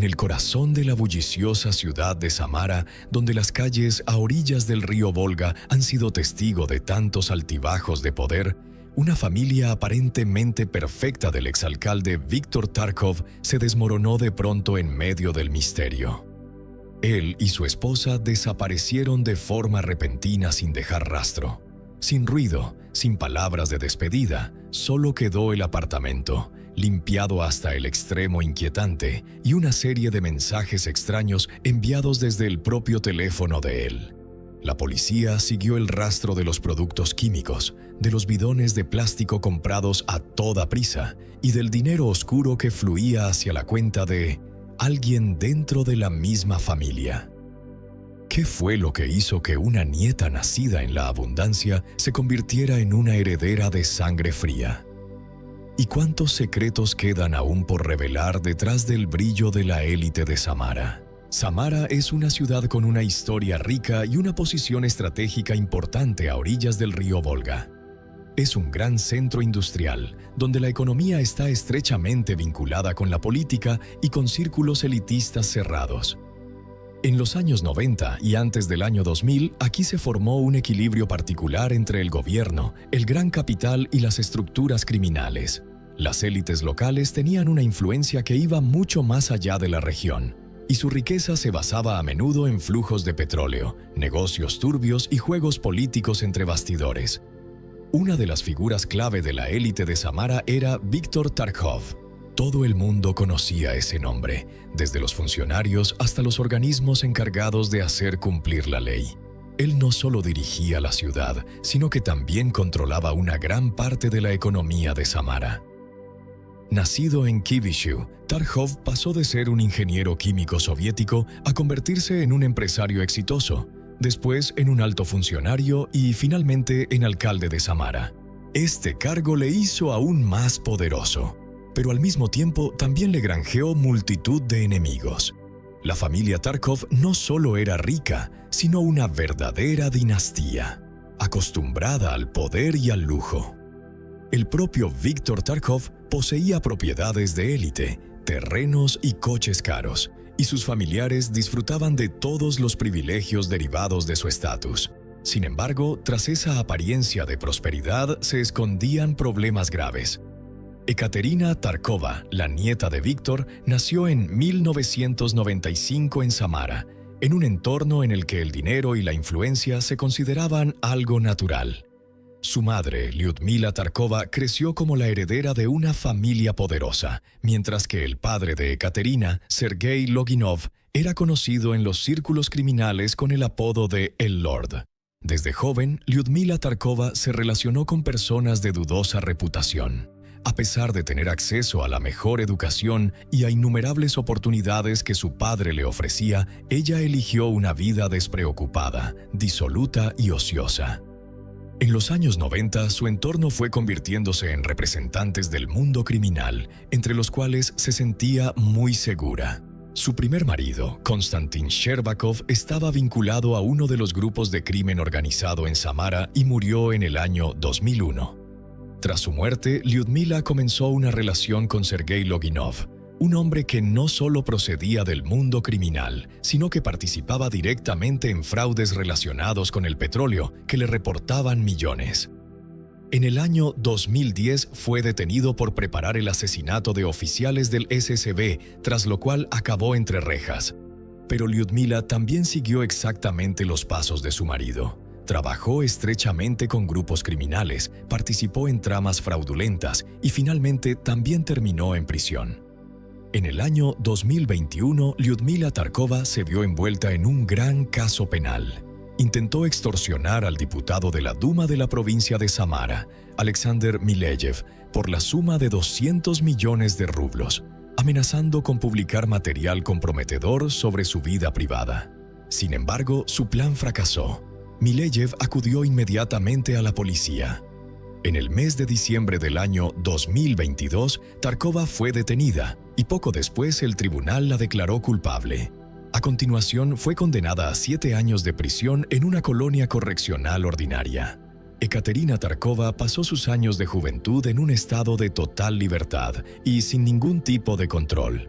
en el corazón de la bulliciosa ciudad de Samara, donde las calles a orillas del río Volga han sido testigo de tantos altibajos de poder, una familia aparentemente perfecta del exalcalde Víktor Tarkov se desmoronó de pronto en medio del misterio. Él y su esposa desaparecieron de forma repentina sin dejar rastro. Sin ruido, sin palabras de despedida, solo quedó el apartamento, limpiado hasta el extremo inquietante, y una serie de mensajes extraños enviados desde el propio teléfono de él. La policía siguió el rastro de los productos químicos, de los bidones de plástico comprados a toda prisa y del dinero oscuro que fluía hacia la cuenta de alguien dentro de la misma familia. ¿Qué fue lo que hizo que una nieta nacida en la abundancia se convirtiera en una heredera de sangre fría? ¿Y cuántos secretos quedan aún por revelar detrás del brillo de la élite de Samara? Samara es una ciudad con una historia rica y una posición estratégica importante a orillas del río Volga. Es un gran centro industrial, donde la economía está estrechamente vinculada con la política y con círculos elitistas cerrados. En los años 90 y antes del año 2000, aquí se formó un equilibrio particular entre el gobierno, el gran capital y las estructuras criminales. Las élites locales tenían una influencia que iba mucho más allá de la región, y su riqueza se basaba a menudo en flujos de petróleo, negocios turbios y juegos políticos entre bastidores. Una de las figuras clave de la élite de Samara era Víktor Tarkov. Todo el mundo conocía ese nombre, desde los funcionarios hasta los organismos encargados de hacer cumplir la ley. Él no solo dirigía la ciudad, sino que también controlaba una gran parte de la economía de Samara. Nacido en Kivisiu, Tarkov pasó de ser un ingeniero químico soviético a convertirse en un empresario exitoso, después en un alto funcionario y finalmente en alcalde de Samara. Este cargo le hizo aún más poderoso, pero al mismo tiempo también le granjeó multitud de enemigos. La familia Tarkov no solo era rica, sino una verdadera dinastía, acostumbrada al poder y al lujo. El propio Víktor Tarkov poseía propiedades de élite, terrenos y coches caros, y sus familiares disfrutaban de todos los privilegios derivados de su estatus. Sin embargo, tras esa apariencia de prosperidad se escondían problemas graves. Ekaterina Tarkova, la nieta de Víktor, nació en 1995 en Samara, en un entorno en el que el dinero y la influencia se consideraban algo natural. Su madre, Lyudmila Tarkova, creció como la heredera de una familia poderosa, mientras que el padre de Ekaterina, Sergei Loginov, era conocido en los círculos criminales con el apodo de El Lord. Desde joven, Lyudmila Tarkova se relacionó con personas de dudosa reputación. A pesar de tener acceso a la mejor educación y a innumerables oportunidades que su padre le ofrecía, ella eligió una vida despreocupada, disoluta y ociosa. En los años 90, su entorno fue convirtiéndose en representantes del mundo criminal, entre los cuales se sentía muy segura. Su primer marido, Konstantin Sherbakov, estaba vinculado a uno de los grupos de crimen organizado en Samara y murió en el año 2001. Tras su muerte, Lyudmila comenzó una relación con Sergei Loginov, un hombre que no solo procedía del mundo criminal, sino que participaba directamente en fraudes relacionados con el petróleo que le reportaban millones. En el año 2010 fue detenido por preparar el asesinato de oficiales del SSB, tras lo cual acabó entre rejas. Pero Lyudmila también siguió exactamente los pasos de su marido. Trabajó estrechamente con grupos criminales, participó en tramas fraudulentas y finalmente también terminó en prisión. En el año 2021, Lyudmila Tarkova se vio envuelta en un gran caso penal. Intentó extorsionar al diputado de la Duma de la provincia de Samara, Alexander Mileyev, por la suma de 200 millones de rublos, amenazando con publicar material comprometedor sobre su vida privada. Sin embargo, su plan fracasó. Mileyev acudió inmediatamente a la policía. En el mes de diciembre del año 2022, Tarkova fue detenida y poco después el tribunal la declaró culpable. A continuación, fue condenada a 7 años de prisión en una colonia correccional ordinaria. Ekaterina Tarkova pasó sus años de juventud en un estado de total libertad y sin ningún tipo de control.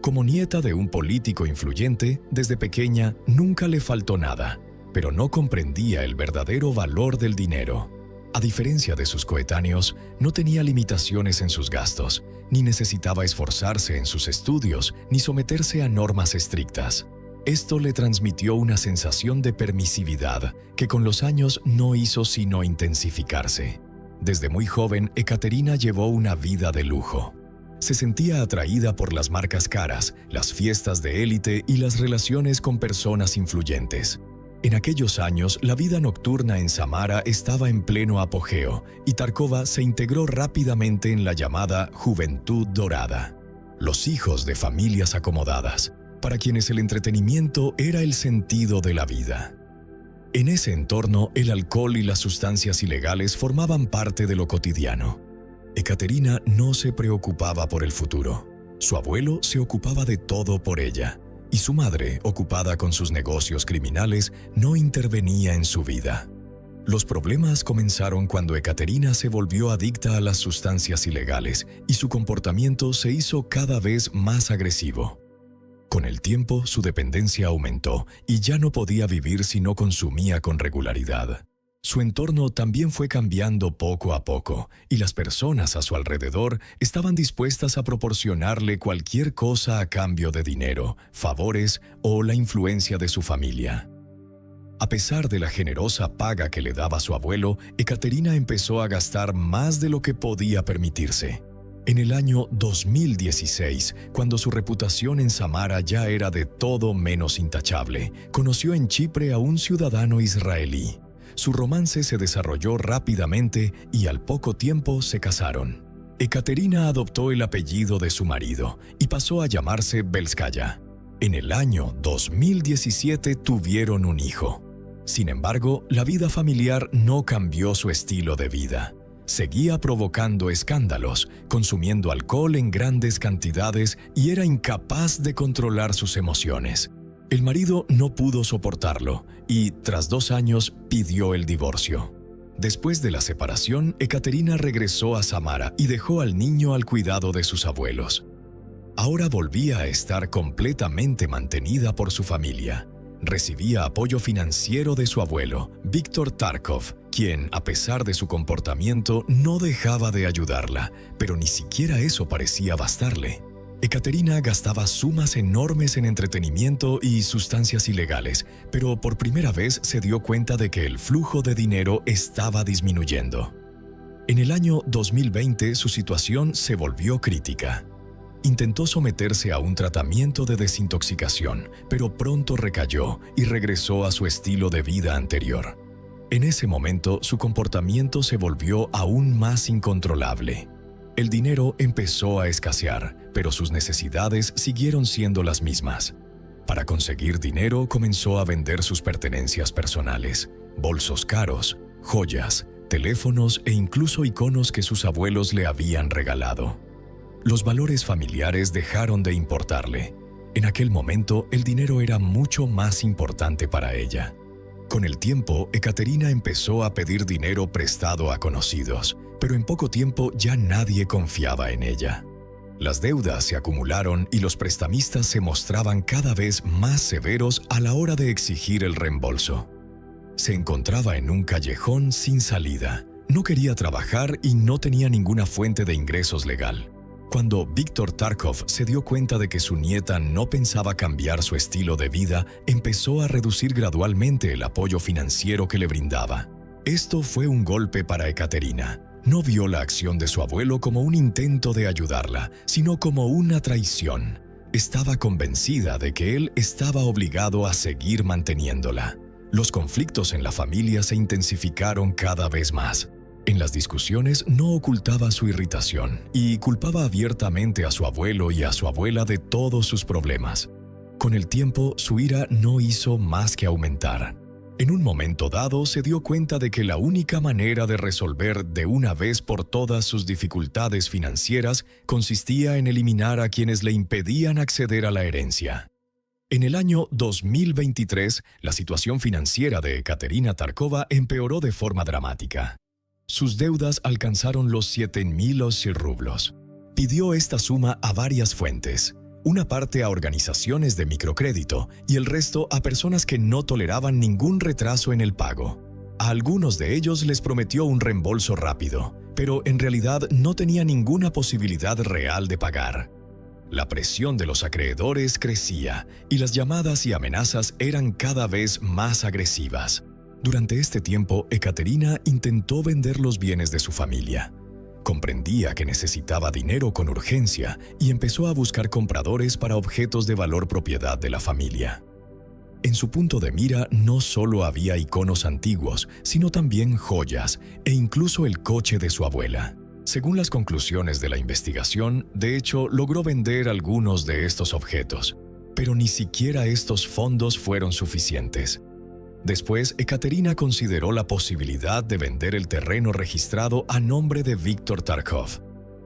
Como nieta de un político influyente, desde pequeña nunca le faltó nada, pero no comprendía el verdadero valor del dinero. A diferencia de sus coetáneos, no tenía limitaciones en sus gastos, ni necesitaba esforzarse en sus estudios, ni someterse a normas estrictas. Esto le transmitió una sensación de permisividad que con los años no hizo sino intensificarse. Desde muy joven, Ekaterina llevó una vida de lujo. Se sentía atraída por las marcas caras, las fiestas de élite y las relaciones con personas influyentes. En aquellos años, la vida nocturna en Samara estaba en pleno apogeo y Tarkova se integró rápidamente en la llamada Juventud Dorada. Los hijos de familias acomodadas, para quienes el entretenimiento era el sentido de la vida. En ese entorno, el alcohol y las sustancias ilegales formaban parte de lo cotidiano. Ekaterina no se preocupaba por el futuro. Su abuelo se ocupaba de todo por ella, y su madre, ocupada con sus negocios criminales, no intervenía en su vida. Los problemas comenzaron cuando Ekaterina se volvió adicta a las sustancias ilegales y su comportamiento se hizo cada vez más agresivo. Con el tiempo, su dependencia aumentó y ya no podía vivir si no consumía con regularidad. Su entorno también fue cambiando poco a poco, y las personas a su alrededor estaban dispuestas a proporcionarle cualquier cosa a cambio de dinero, favores o la influencia de su familia. A pesar de la generosa paga que le daba su abuelo, Ekaterina empezó a gastar más de lo que podía permitirse. En el año 2016, cuando su reputación en Samara ya era de todo menos intachable, conoció en Chipre a un ciudadano israelí. Su romance se desarrolló rápidamente y al poco tiempo se casaron. Ekaterina adoptó el apellido de su marido y pasó a llamarse Belskaya. En el año 2017 tuvieron un hijo. Sin embargo, la vida familiar no cambió su estilo de vida. Seguía provocando escándalos, consumiendo alcohol en grandes cantidades y era incapaz de controlar sus emociones. El marido no pudo soportarlo y, tras 2 años, pidió el divorcio. Después de la separación, Ekaterina regresó a Samara y dejó al niño al cuidado de sus abuelos. Ahora volvía a estar completamente mantenida por su familia. Recibía apoyo financiero de su abuelo, Víctor Tarkov, quien, a pesar de su comportamiento, no dejaba de ayudarla, pero ni siquiera eso parecía bastarle. Ekaterina gastaba sumas enormes en entretenimiento y sustancias ilegales, pero por primera vez se dio cuenta de que el flujo de dinero estaba disminuyendo. En el año 2020 su situación se volvió crítica. Intentó someterse a un tratamiento de desintoxicación, pero pronto recayó y regresó a su estilo de vida anterior. En ese momento, su comportamiento se volvió aún más incontrolable. El dinero empezó a escasear, pero sus necesidades siguieron siendo las mismas. Para conseguir dinero, comenzó a vender sus pertenencias personales, bolsos caros, joyas, teléfonos e incluso iconos que sus abuelos le habían regalado. Los valores familiares dejaron de importarle. En aquel momento, el dinero era mucho más importante para ella. Con el tiempo, Ekaterina empezó a pedir dinero prestado a conocidos, pero en poco tiempo ya nadie confiaba en ella. Las deudas se acumularon y los prestamistas se mostraban cada vez más severos a la hora de exigir el reembolso. Se encontraba en un callejón sin salida. No quería trabajar y no tenía ninguna fuente de ingresos legal. Cuando Víctor Tarkov se dio cuenta de que su nieta no pensaba cambiar su estilo de vida, empezó a reducir gradualmente el apoyo financiero que le brindaba. Esto fue un golpe para Ekaterina. No vio la acción de su abuelo como un intento de ayudarla, sino como una traición. Estaba convencida de que él estaba obligado a seguir manteniéndola. Los conflictos en la familia se intensificaron cada vez más. En las discusiones no ocultaba su irritación y culpaba abiertamente a su abuelo y a su abuela de todos sus problemas. Con el tiempo, su ira no hizo más que aumentar. En un momento dado, se dio cuenta de que la única manera de resolver de una vez por todas sus dificultades financieras consistía en eliminar a quienes le impedían acceder a la herencia. En el año 2023, la situación financiera de Ekaterina Tarkova empeoró de forma dramática. Sus deudas alcanzaron los 7.000 rublos. Pidió esta suma a varias fuentes. una parte a organizaciones de microcrédito y el resto a personas que no toleraban ningún retraso en el pago. A algunos de ellos les prometió un reembolso rápido, pero en realidad no tenía ninguna posibilidad real de pagar. La presión de los acreedores crecía y las llamadas y amenazas eran cada vez más agresivas. Durante este tiempo, Ekaterina intentó vender los bienes de su familia. Comprendía que necesitaba dinero con urgencia y empezó a buscar compradores para objetos de valor propiedad de la familia. En su punto de mira no solo había iconos antiguos, sino también joyas e incluso el coche de su abuela. Según las conclusiones de la investigación, de hecho, logró vender algunos de estos objetos, pero ni siquiera estos fondos fueron suficientes. Después, Ekaterina consideró la posibilidad de vender el terreno registrado a nombre de Víctor Tarkov.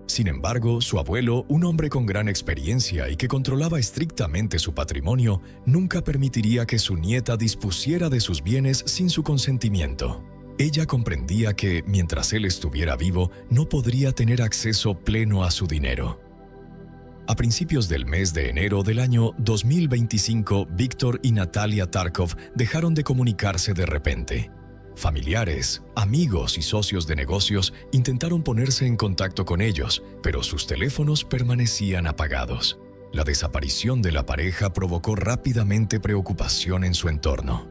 Sin embargo, su abuelo, un hombre con gran experiencia y que controlaba estrictamente su patrimonio, nunca permitiría que su nieta dispusiera de sus bienes sin su consentimiento. Ella comprendía que, mientras él estuviera vivo, no podría tener acceso pleno a su dinero. A principios del mes de enero del año 2025, Víctor y Natalia Tarkov dejaron de comunicarse de repente. Familiares, amigos y socios de negocios intentaron ponerse en contacto con ellos, pero sus teléfonos permanecían apagados. La desaparición de la pareja provocó rápidamente preocupación en su entorno.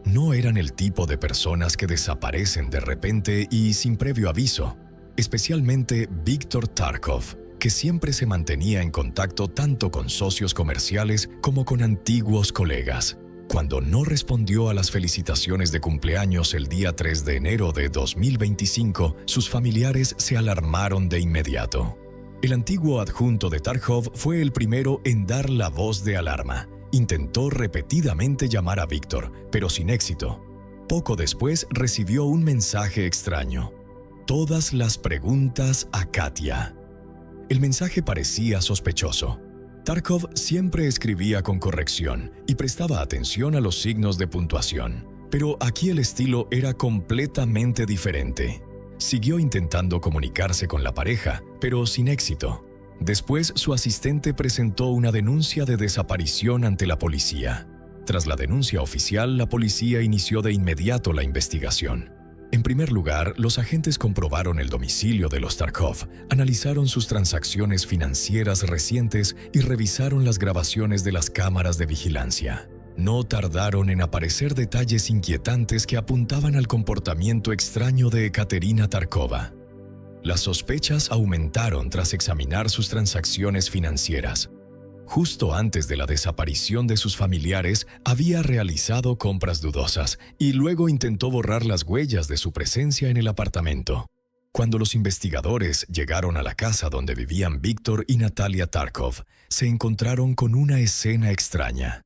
No eran el tipo de personas que desaparecen de repente y sin previo aviso, especialmente Víctor Tarkov, que siempre se mantenía en contacto tanto con socios comerciales como con antiguos colegas. Cuando no respondió a las felicitaciones de cumpleaños el día 3 de enero de 2025, sus familiares se alarmaron de inmediato. El antiguo adjunto de Tarkov fue el primero en dar la voz de alarma. Intentó repetidamente llamar a Víctor, pero sin éxito. Poco después recibió un mensaje extraño. Todas las preguntas a Katia. El mensaje parecía sospechoso. Tarkov siempre escribía con corrección y prestaba atención a los signos de puntuación, pero aquí el estilo era completamente diferente. Siguió intentando comunicarse con la pareja, pero sin éxito. Después, su asistente presentó una denuncia de desaparición ante la policía. Tras la denuncia oficial, la policía inició de inmediato la investigación. En primer lugar, los agentes comprobaron el domicilio de los Tarkov, analizaron sus transacciones financieras recientes y revisaron las grabaciones de las cámaras de vigilancia. No tardaron en aparecer detalles inquietantes que apuntaban al comportamiento extraño de Ekaterina Tarkova. Las sospechas aumentaron tras examinar sus transacciones financieras. Justo antes de la desaparición de sus familiares, había realizado compras dudosas y luego intentó borrar las huellas de su presencia en el apartamento. Cuando los investigadores llegaron a la casa donde vivían Víctor y Natalia Tarkov, se encontraron con una escena extraña.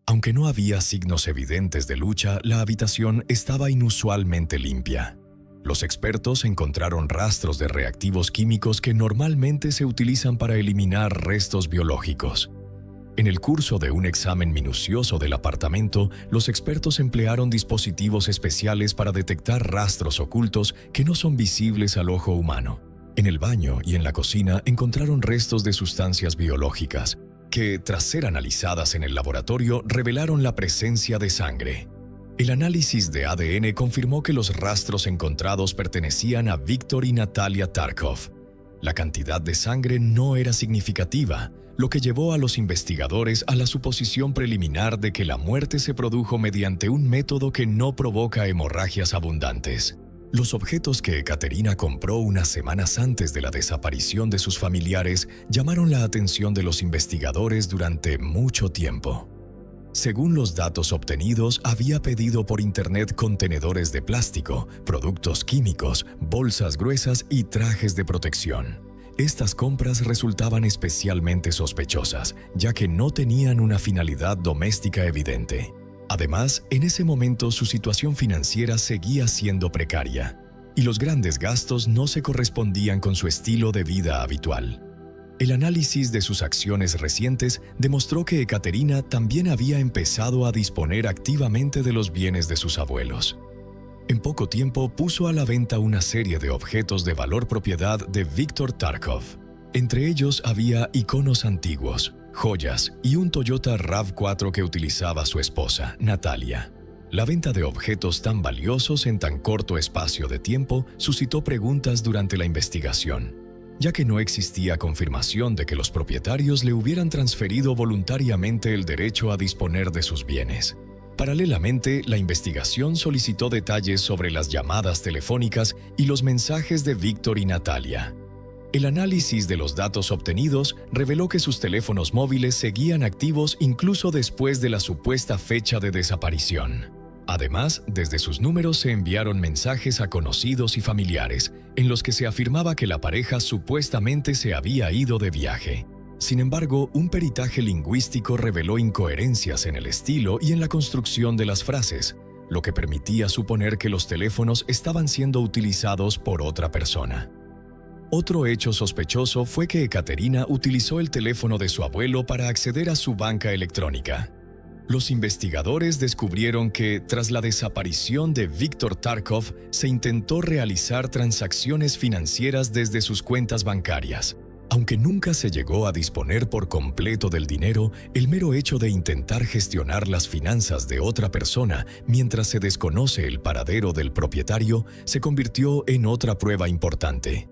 Aunque no había signos evidentes de lucha, la habitación estaba inusualmente limpia. Los expertos encontraron rastros de reactivos químicos que normalmente se utilizan para eliminar restos biológicos. En el curso de un examen minucioso del apartamento, los expertos emplearon dispositivos especiales para detectar rastros ocultos que no son visibles al ojo humano. En el baño y en la cocina encontraron restos de sustancias biológicas, que, tras ser analizadas en el laboratorio, revelaron la presencia de sangre. El análisis de ADN confirmó que los rastros encontrados pertenecían a Víctor y Natalia Tarkov. La cantidad de sangre no era significativa, lo que llevó a los investigadores a la suposición preliminar de que la muerte se produjo mediante un método que no provoca hemorragias abundantes. Los objetos que Ekaterina compró unas semanas antes de la desaparición de sus familiares llamaron la atención de los investigadores durante mucho tiempo. Según los datos obtenidos, había pedido por internet contenedores de plástico, productos químicos, bolsas gruesas y trajes de protección. Estas compras resultaban especialmente sospechosas, ya que no tenían una finalidad doméstica evidente. Además, en ese momento su situación financiera seguía siendo precaria, y los grandes gastos no se correspondían con su estilo de vida habitual. El análisis de sus acciones recientes demostró que Ekaterina también había empezado a disponer activamente de los bienes de sus abuelos. En poco tiempo puso a la venta una serie de objetos de valor propiedad de Víctor Tarkov. Entre ellos había iconos antiguos, joyas y un Toyota RAV4 que utilizaba su esposa, Natalia. La venta de objetos tan valiosos en tan corto espacio de tiempo suscitó preguntas durante la investigación, ya que no existía confirmación de que los propietarios le hubieran transferido voluntariamente el derecho a disponer de sus bienes. Paralelamente, la investigación solicitó detalles sobre las llamadas telefónicas y los mensajes de Víctor y Natalia. El análisis de los datos obtenidos reveló que sus teléfonos móviles seguían activos incluso después de la supuesta fecha de desaparición. Además, desde sus números se enviaron mensajes a conocidos y familiares, en los que se afirmaba que la pareja supuestamente se había ido de viaje. Sin embargo, un peritaje lingüístico reveló incoherencias en el estilo y en la construcción de las frases, lo que permitía suponer que los teléfonos estaban siendo utilizados por otra persona. Otro hecho sospechoso fue que Ekaterina utilizó el teléfono de su abuelo para acceder a su banca electrónica. Los investigadores descubrieron que, tras la desaparición de Víctor Tarkov, se intentó realizar transacciones financieras desde sus cuentas bancarias. Aunque nunca se llegó a disponer por completo del dinero, el mero hecho de intentar gestionar las finanzas de otra persona mientras se desconoce el paradero del propietario se convirtió en otra prueba importante.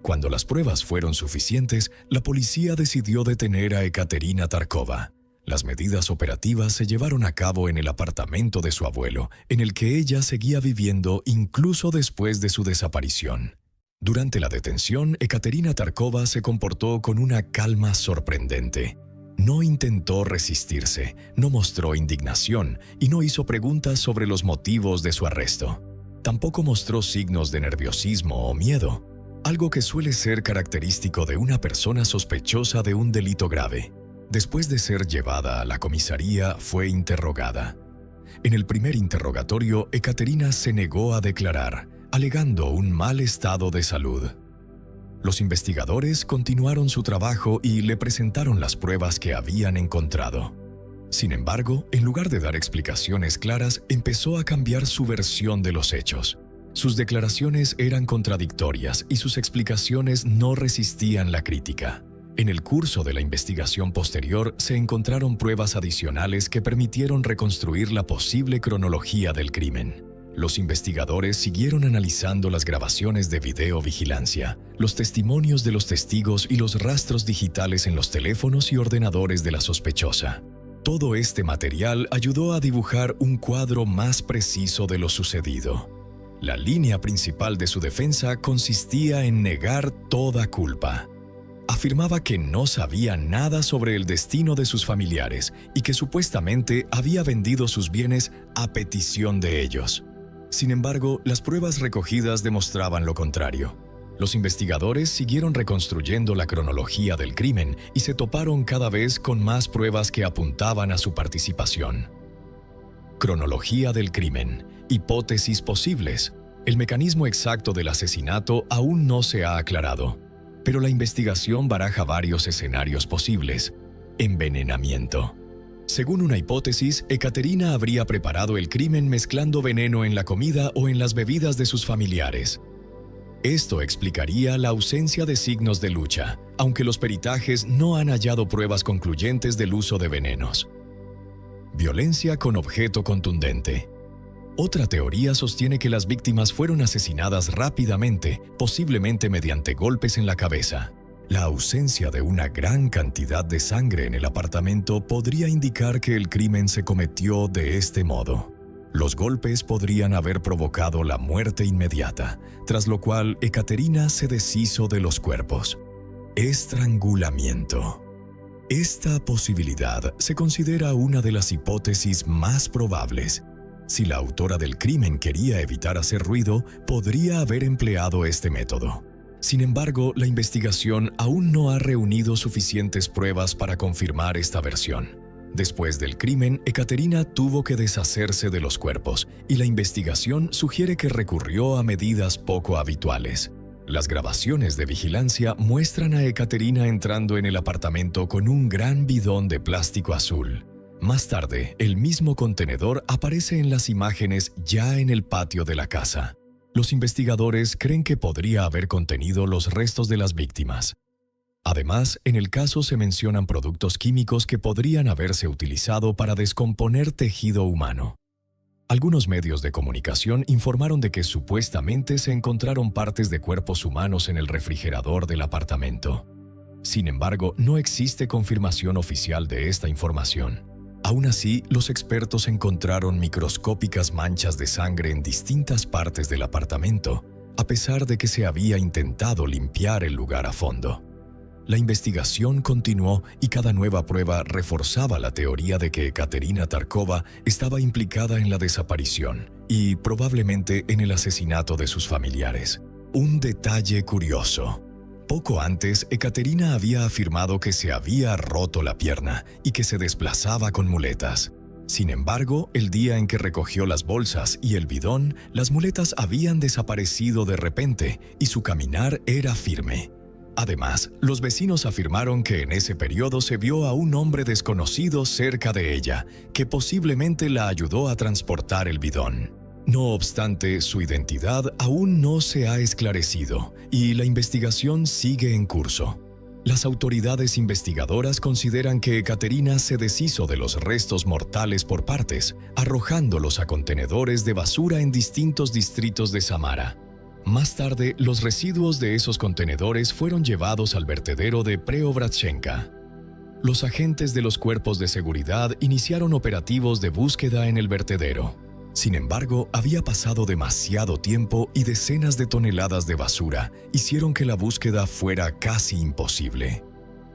Cuando las pruebas fueron suficientes, la policía decidió detener a Ekaterina Tarkova. Las medidas operativas se llevaron a cabo en el apartamento de su abuelo, en el que ella seguía viviendo incluso después de su desaparición. Durante la detención, Ekaterina Tarkova se comportó con una calma sorprendente. No intentó resistirse, no mostró indignación y no hizo preguntas sobre los motivos de su arresto. Tampoco mostró signos de nerviosismo o miedo, algo que suele ser característico de una persona sospechosa de un delito grave. Después de ser llevada a la comisaría, fue interrogada. En el primer interrogatorio, Ekaterina se negó a declarar, alegando un mal estado de salud. Los investigadores continuaron su trabajo y le presentaron las pruebas que habían encontrado. Sin embargo, en lugar de dar explicaciones claras, empezó a cambiar su versión de los hechos. Sus declaraciones eran contradictorias y sus explicaciones no resistían la crítica. En el curso de la investigación posterior se encontraron pruebas adicionales que permitieron reconstruir la posible cronología del crimen. Los investigadores siguieron analizando las grabaciones de videovigilancia, los testimonios de los testigos y los rastros digitales en los teléfonos y ordenadores de la sospechosa. Todo este material ayudó a dibujar un cuadro más preciso de lo sucedido. La línea principal de su defensa consistía en negar toda culpa. Afirmaba que no sabía nada sobre el destino de sus familiares y que supuestamente había vendido sus bienes a petición de ellos. Sin embargo, las pruebas recogidas demostraban lo contrario. Los investigadores siguieron reconstruyendo la cronología del crimen y se toparon cada vez con más pruebas que apuntaban a su participación. Cronología del crimen. Hipótesis posibles. El mecanismo exacto del asesinato aún no se ha aclarado, pero la investigación baraja varios escenarios posibles. Envenenamiento. Según una hipótesis, Ekaterina habría preparado el crimen mezclando veneno en la comida o en las bebidas de sus familiares. Esto explicaría la ausencia de signos de lucha, aunque los peritajes no han hallado pruebas concluyentes del uso de venenos. Violencia con objeto contundente. Otra teoría sostiene que las víctimas fueron asesinadas rápidamente, posiblemente mediante golpes en la cabeza. La ausencia de una gran cantidad de sangre en el apartamento podría indicar que el crimen se cometió de este modo. Los golpes podrían haber provocado la muerte inmediata, tras lo cual Ekaterina se deshizo de los cuerpos. Estrangulamiento. Esta posibilidad se considera una de las hipótesis más probables. Si la autora del crimen quería evitar hacer ruido, podría haber empleado este método. Sin embargo, la investigación aún no ha reunido suficientes pruebas para confirmar esta versión. Después del crimen, Ekaterina tuvo que deshacerse de los cuerpos, y la investigación sugiere que recurrió a medidas poco habituales. Las grabaciones de vigilancia muestran a Ekaterina entrando en el apartamento con un gran bidón de plástico azul. Más tarde, el mismo contenedor aparece en las imágenes ya en el patio de la casa. Los investigadores creen que podría haber contenido los restos de las víctimas. Además, en el caso se mencionan productos químicos que podrían haberse utilizado para descomponer tejido humano. Algunos medios de comunicación informaron de que supuestamente se encontraron partes de cuerpos humanos en el refrigerador del apartamento. Sin embargo, no existe confirmación oficial de esta información. Aún así, los expertos encontraron microscópicas manchas de sangre en distintas partes del apartamento, a pesar de que se había intentado limpiar el lugar a fondo. La investigación continuó y cada nueva prueba reforzaba la teoría de que Ekaterina Tarkova estaba implicada en la desaparición y probablemente en el asesinato de sus familiares. Un detalle curioso. Poco antes, Ekaterina había afirmado que se había roto la pierna y que se desplazaba con muletas. Sin embargo, el día en que recogió las bolsas y el bidón, las muletas habían desaparecido de repente y su caminar era firme. Además, los vecinos afirmaron que en ese periodo se vio a un hombre desconocido cerca de ella, que posiblemente la ayudó a transportar el bidón. No obstante, su identidad aún no se ha esclarecido y la investigación sigue en curso. Las autoridades investigadoras consideran que Ekaterina se deshizo de los restos mortales por partes, arrojándolos a contenedores de basura en distintos distritos de Samara. Más tarde, los residuos de esos contenedores fueron llevados al vertedero de Preobrazhenka. Los agentes de los cuerpos de seguridad iniciaron operativos de búsqueda en el vertedero. Sin embargo, había pasado demasiado tiempo y decenas de toneladas de basura hicieron que la búsqueda fuera casi imposible.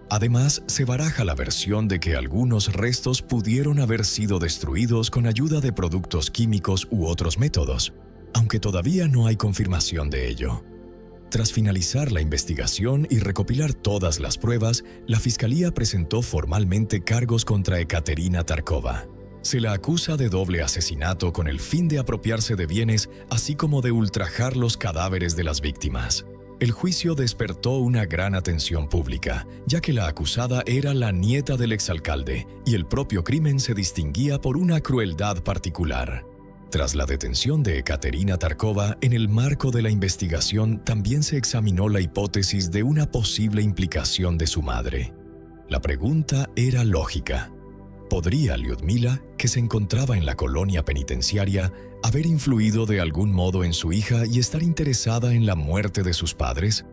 Además, se baraja la versión de que algunos restos pudieron haber sido destruidos con ayuda de productos químicos u otros métodos, aunque todavía no hay confirmación de ello. Tras finalizar la investigación y recopilar todas las pruebas, la Fiscalía presentó formalmente cargos contra Ekaterina Tarkova. Se la acusa de doble asesinato con el fin de apropiarse de bienes, así como de ultrajar los cadáveres de las víctimas. El juicio despertó una gran atención pública, ya que la acusada era la nieta del exalcalde y el propio crimen se distinguía por una crueldad particular. Tras la detención de Ekaterina Tarkova, en el marco de la investigación también se examinó la hipótesis de una posible implicación de su madre. La pregunta era lógica. ¿Podría Lyudmila, que se encontraba en la colonia penitenciaria, haber influido de algún modo en su hija y estar interesada en la muerte de sus padres?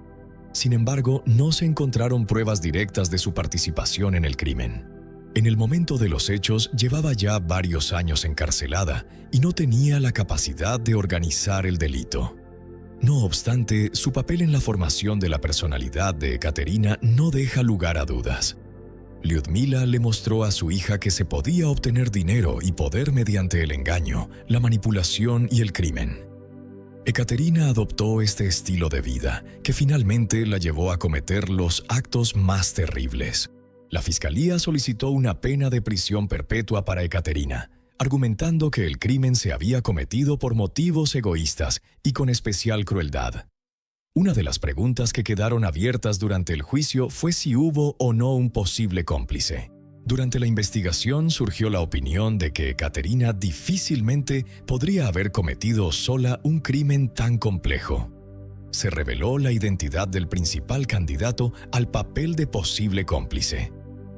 Sin embargo, no se encontraron pruebas directas de su participación en el crimen. En el momento de los hechos, llevaba ya varios años encarcelada y no tenía la capacidad de organizar el delito. No obstante, su papel en la formación de la personalidad de Ekaterina no deja lugar a dudas. Lyudmila le mostró a su hija que se podía obtener dinero y poder mediante el engaño, la manipulación y el crimen. Ekaterina adoptó este estilo de vida, que finalmente la llevó a cometer los actos más terribles. La Fiscalía solicitó una pena de prisión perpetua para Ekaterina, argumentando que el crimen se había cometido por motivos egoístas y con especial crueldad. Una de las preguntas que quedaron abiertas durante el juicio fue si hubo o no un posible cómplice. Durante la investigación surgió la opinión de que Ekaterina difícilmente podría haber cometido sola un crimen tan complejo. Se reveló la identidad del principal candidato al papel de posible cómplice.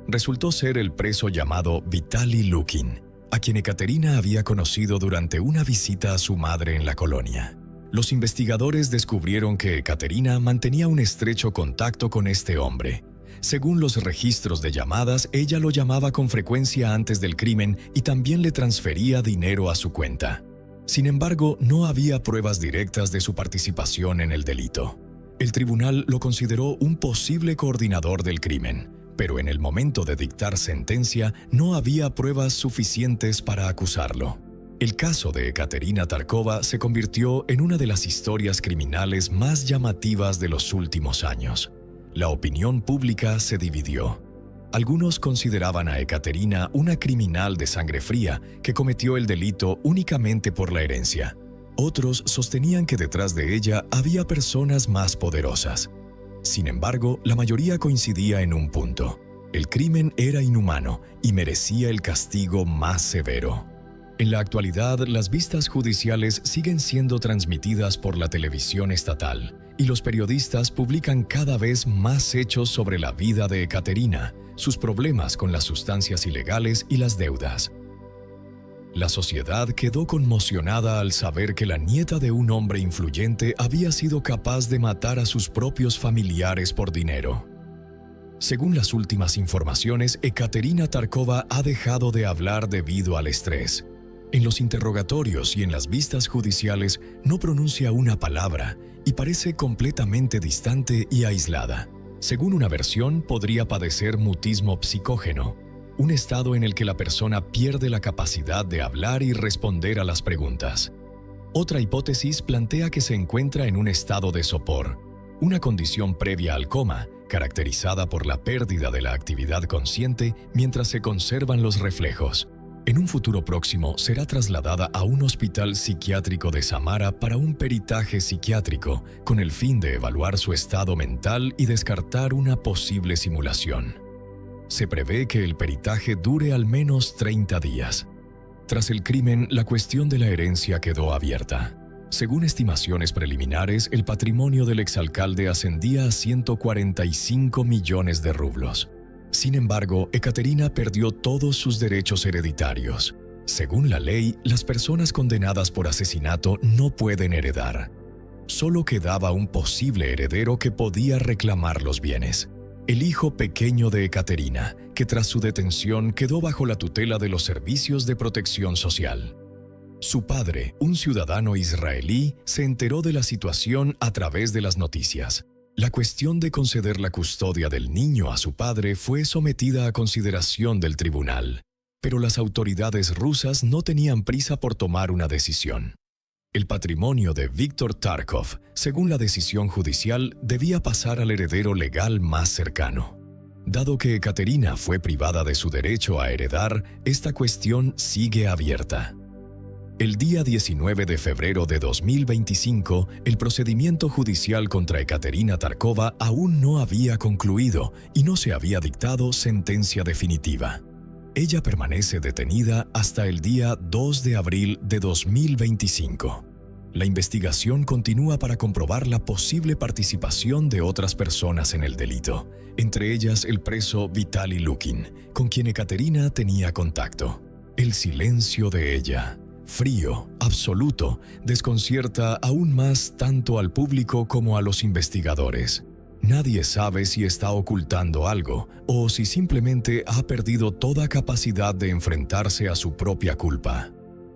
Resultó ser el preso llamado Vitaly Lukin, a quien Ekaterina había conocido durante una visita a su madre en la colonia. Los investigadores descubrieron que Ekaterina mantenía un estrecho contacto con este hombre. Según los registros de llamadas, ella lo llamaba con frecuencia antes del crimen y también le transfería dinero a su cuenta. Sin embargo, no había pruebas directas de su participación en el delito. El tribunal lo consideró un posible coordinador del crimen, pero en el momento de dictar sentencia no había pruebas suficientes para acusarlo. El caso de Ekaterina Tarkova se convirtió en una de las historias criminales más llamativas de los últimos años. La opinión pública se dividió. Algunos consideraban a Ekaterina una criminal de sangre fría que cometió el delito únicamente por la herencia. Otros sostenían que detrás de ella había personas más poderosas. Sin embargo, la mayoría coincidía en un punto. El crimen era inhumano y merecía el castigo más severo. En la actualidad, las vistas judiciales siguen siendo transmitidas por la televisión estatal y los periodistas publican cada vez más hechos sobre la vida de Ekaterina, sus problemas con las sustancias ilegales y las deudas. La sociedad quedó conmocionada al saber que la nieta de un hombre influyente había sido capaz de matar a sus propios familiares por dinero. Según las últimas informaciones, Ekaterina Tarkova ha dejado de hablar debido al estrés. En los interrogatorios y en las vistas judiciales no pronuncia una palabra y parece completamente distante y aislada. Según una versión, podría padecer mutismo psicógeno, un estado en el que la persona pierde la capacidad de hablar y responder a las preguntas. Otra hipótesis plantea que se encuentra en un estado de sopor, una condición previa al coma, caracterizada por la pérdida de la actividad consciente mientras se conservan los reflejos. En un futuro próximo será trasladada a un hospital psiquiátrico de Samara para un peritaje psiquiátrico con el fin de evaluar su estado mental y descartar una posible simulación. Se prevé que el peritaje dure al menos 30 días. Tras el crimen, la cuestión de la herencia quedó abierta. Según estimaciones preliminares, el patrimonio del exalcalde ascendía a 145 millones de rublos. Sin embargo, Ekaterina perdió todos sus derechos hereditarios. Según la ley, las personas condenadas por asesinato no pueden heredar. Solo quedaba un posible heredero que podía reclamar los bienes: el hijo pequeño de Ekaterina, que tras su detención quedó bajo la tutela de los servicios de protección social. Su padre, un ciudadano israelí, se enteró de la situación a través de las noticias. La cuestión de conceder la custodia del niño a su padre fue sometida a consideración del tribunal, pero las autoridades rusas no tenían prisa por tomar una decisión. El patrimonio de Víctor Tarkov, según la decisión judicial, debía pasar al heredero legal más cercano. Dado que Ekaterina fue privada de su derecho a heredar, esta cuestión sigue abierta. El día 19 de febrero de 2025, el procedimiento judicial contra Ekaterina Tarkova aún no había concluido y no se había dictado sentencia definitiva. Ella permanece detenida hasta el día 2 de abril de 2025. La investigación continúa para comprobar la posible participación de otras personas en el delito, entre ellas el preso Vitaly Lukin, con quien Ekaterina tenía contacto. El silencio de ella, frío, absoluto, desconcierta aún más tanto al público como a los investigadores. Nadie sabe si está ocultando algo o si simplemente ha perdido toda capacidad de enfrentarse a su propia culpa.